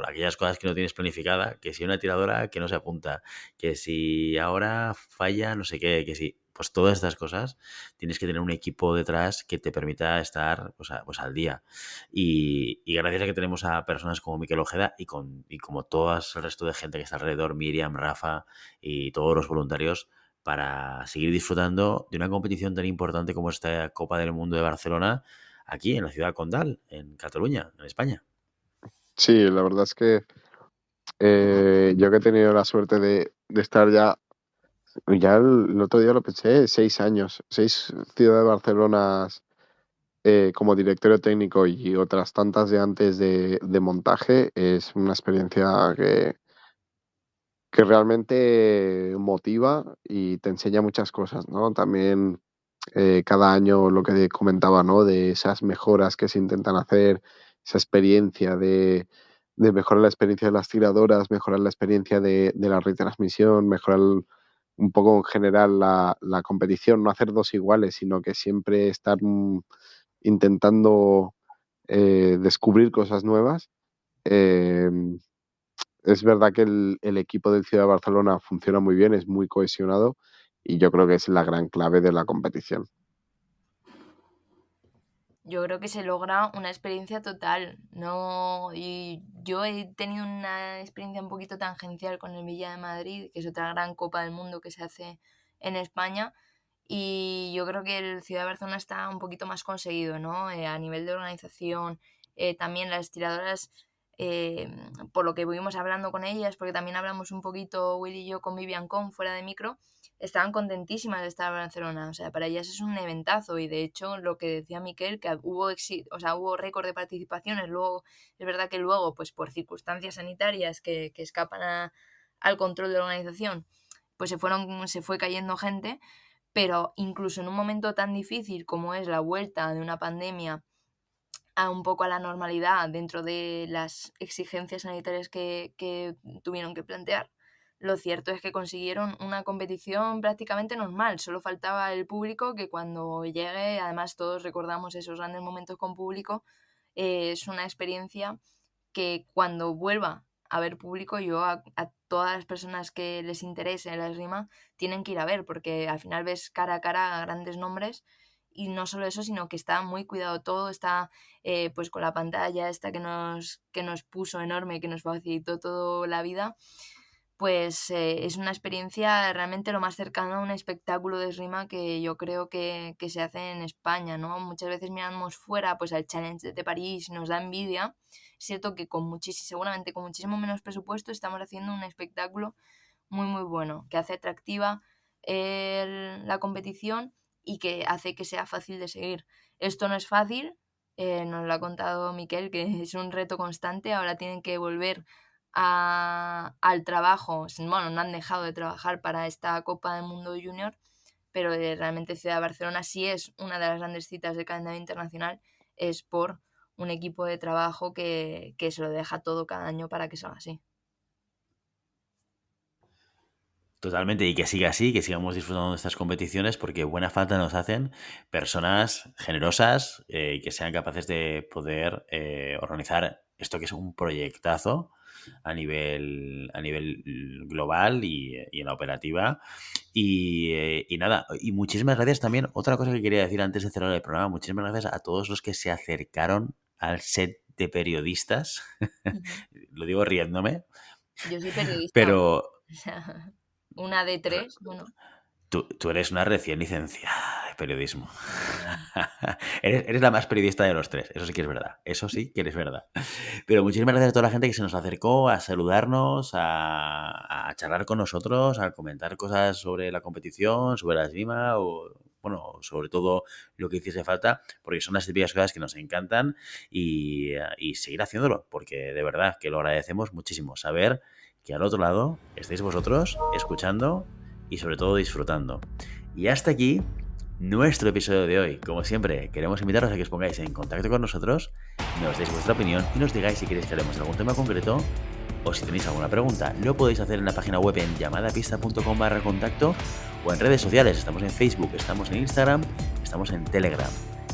aquellas cosas que no tienes planificada, que si una tiradora que no se apunta, que si ahora falla no sé qué, que si, pues todas estas cosas tienes que tener un equipo detrás que te permita estar pues al día. Y gracias a que tenemos a personas como Miquel Ojeda y como todo el resto de gente que está alrededor, Miriam, Rafa y todos los voluntarios, para seguir disfrutando de una competición tan importante como esta Copa del Mundo de Barcelona, aquí en la ciudad condal, en Cataluña, en España. Sí, la verdad es que yo que he tenido la suerte de estar ya Ya el otro día lo pensé, 6 años, 6 Ciudad de Barcelonas como directorio técnico y otras tantas de antes de montaje, es una experiencia que realmente motiva y te enseña muchas cosas, ¿no? También cada año lo que comentaba, ¿no? De esas mejoras que se intentan hacer, esa experiencia de mejorar la experiencia de las tiradoras, mejorar la experiencia de la retransmisión, mejorar un poco en general la competición, no hacer dos iguales, sino que siempre estar intentando descubrir cosas nuevas. Eh, es verdad que el equipo del Ciudad de Barcelona funciona muy bien, es muy cohesionado y yo creo que es la gran clave de la competición. Yo creo que se logra una experiencia total, ¿no? Y yo he tenido una experiencia un poquito tangencial con el Villa de Madrid, que es otra gran Copa del Mundo que se hace en España, y yo creo que el Ciudad de Barcelona está un poquito más conseguido, ¿no? A nivel de organización, también las tiradoras, eh, por lo que fuimos hablando con ellas, porque también hablamos un poquito Will y yo con Vivian Con fuera de micro, estaban contentísimas de estar en Barcelona. O sea, para ellas es un eventazo. Y de hecho, lo que decía Miquel, que hubo récord de participaciones. Luego, es verdad que luego, pues por circunstancias sanitarias que escapan al control de la organización, pues se fue cayendo gente. Pero incluso en un momento tan difícil como es la vuelta de una pandemia a un poco a la normalidad dentro de las exigencias sanitarias que tuvieron que plantear. Lo cierto es que consiguieron una competición prácticamente normal, solo faltaba el público, que cuando llegue, además todos recordamos esos grandes momentos con público, es una experiencia que cuando vuelva a ver público, yo a todas las personas que les interese la esgrima tienen que ir a ver, porque al final ves cara a cara a grandes nombres. Y no solo eso, sino que está muy cuidado todo, está pues con la pantalla esta que nos puso enorme, que nos facilitó toda la vida, pues es una experiencia realmente lo más cercano a un espectáculo de esgrima que yo creo que se hace en España, ¿no? Muchas veces miramos fuera, pues al Challenge de París, nos da envidia. Es cierto que seguramente con muchísimo menos presupuesto estamos haciendo un espectáculo muy muy bueno, que hace atractiva la competición y que hace que sea fácil de seguir. Esto no es fácil, nos lo ha contado Miquel, que es un reto constante. Ahora tienen que volver al trabajo. Bueno, no han dejado de trabajar para esta Copa del Mundo Junior, pero realmente Ciudad de Barcelona sí es una de las grandes citas de calendario internacional, es por un equipo de trabajo que se lo deja todo cada año para que salga así. Totalmente, y que siga así, que sigamos disfrutando de estas competiciones, porque buena falta nos hacen personas generosas que sean capaces de poder organizar esto que es un proyectazo a nivel global y en la operativa. Y nada, y muchísimas gracias también. Otra cosa que quería decir antes de cerrar el programa, muchísimas gracias a todos los que se acercaron al set de periodistas. Lo digo riéndome. Yo soy periodista. Pero una de 3, bueno. Tú eres una recién licenciada de periodismo. eres la más periodista de los tres, eso sí que es verdad. Eso sí que es verdad. Pero muchísimas gracias a toda la gente que se nos acercó a saludarnos, a charlar con nosotros, a comentar cosas sobre la competición, sobre la esgrima o, bueno, sobre todo lo que hiciese falta, porque son las típicas cosas que nos encantan y seguir haciéndolo, porque de verdad que lo agradecemos muchísimo. Saber que al otro lado estáis vosotros escuchando y sobre todo disfrutando. Y hasta aquí nuestro episodio de hoy. Como siempre, queremos invitaros a que os pongáis en contacto con nosotros, nos deis vuestra opinión y nos digáis si queréis que haremos algún tema concreto o si tenéis alguna pregunta. Lo podéis hacer en la página web en llamadapista.com/contacto o en redes sociales. Estamos en Facebook, estamos en Instagram, estamos en Telegram.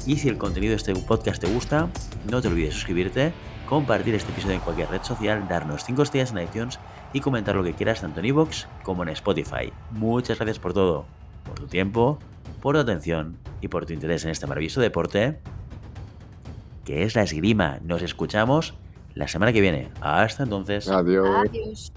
Y si el contenido de este podcast te gusta, no te olvides suscribirte, compartir este episodio en cualquier red social, darnos 5 estrellas en iTunes y comentar lo que quieras tanto en iVoox como en Spotify. Muchas gracias por todo, por tu tiempo, por tu atención y por tu interés en este maravilloso deporte que es la esgrima. Nos escuchamos la semana que viene. Hasta entonces. Adiós. Adiós.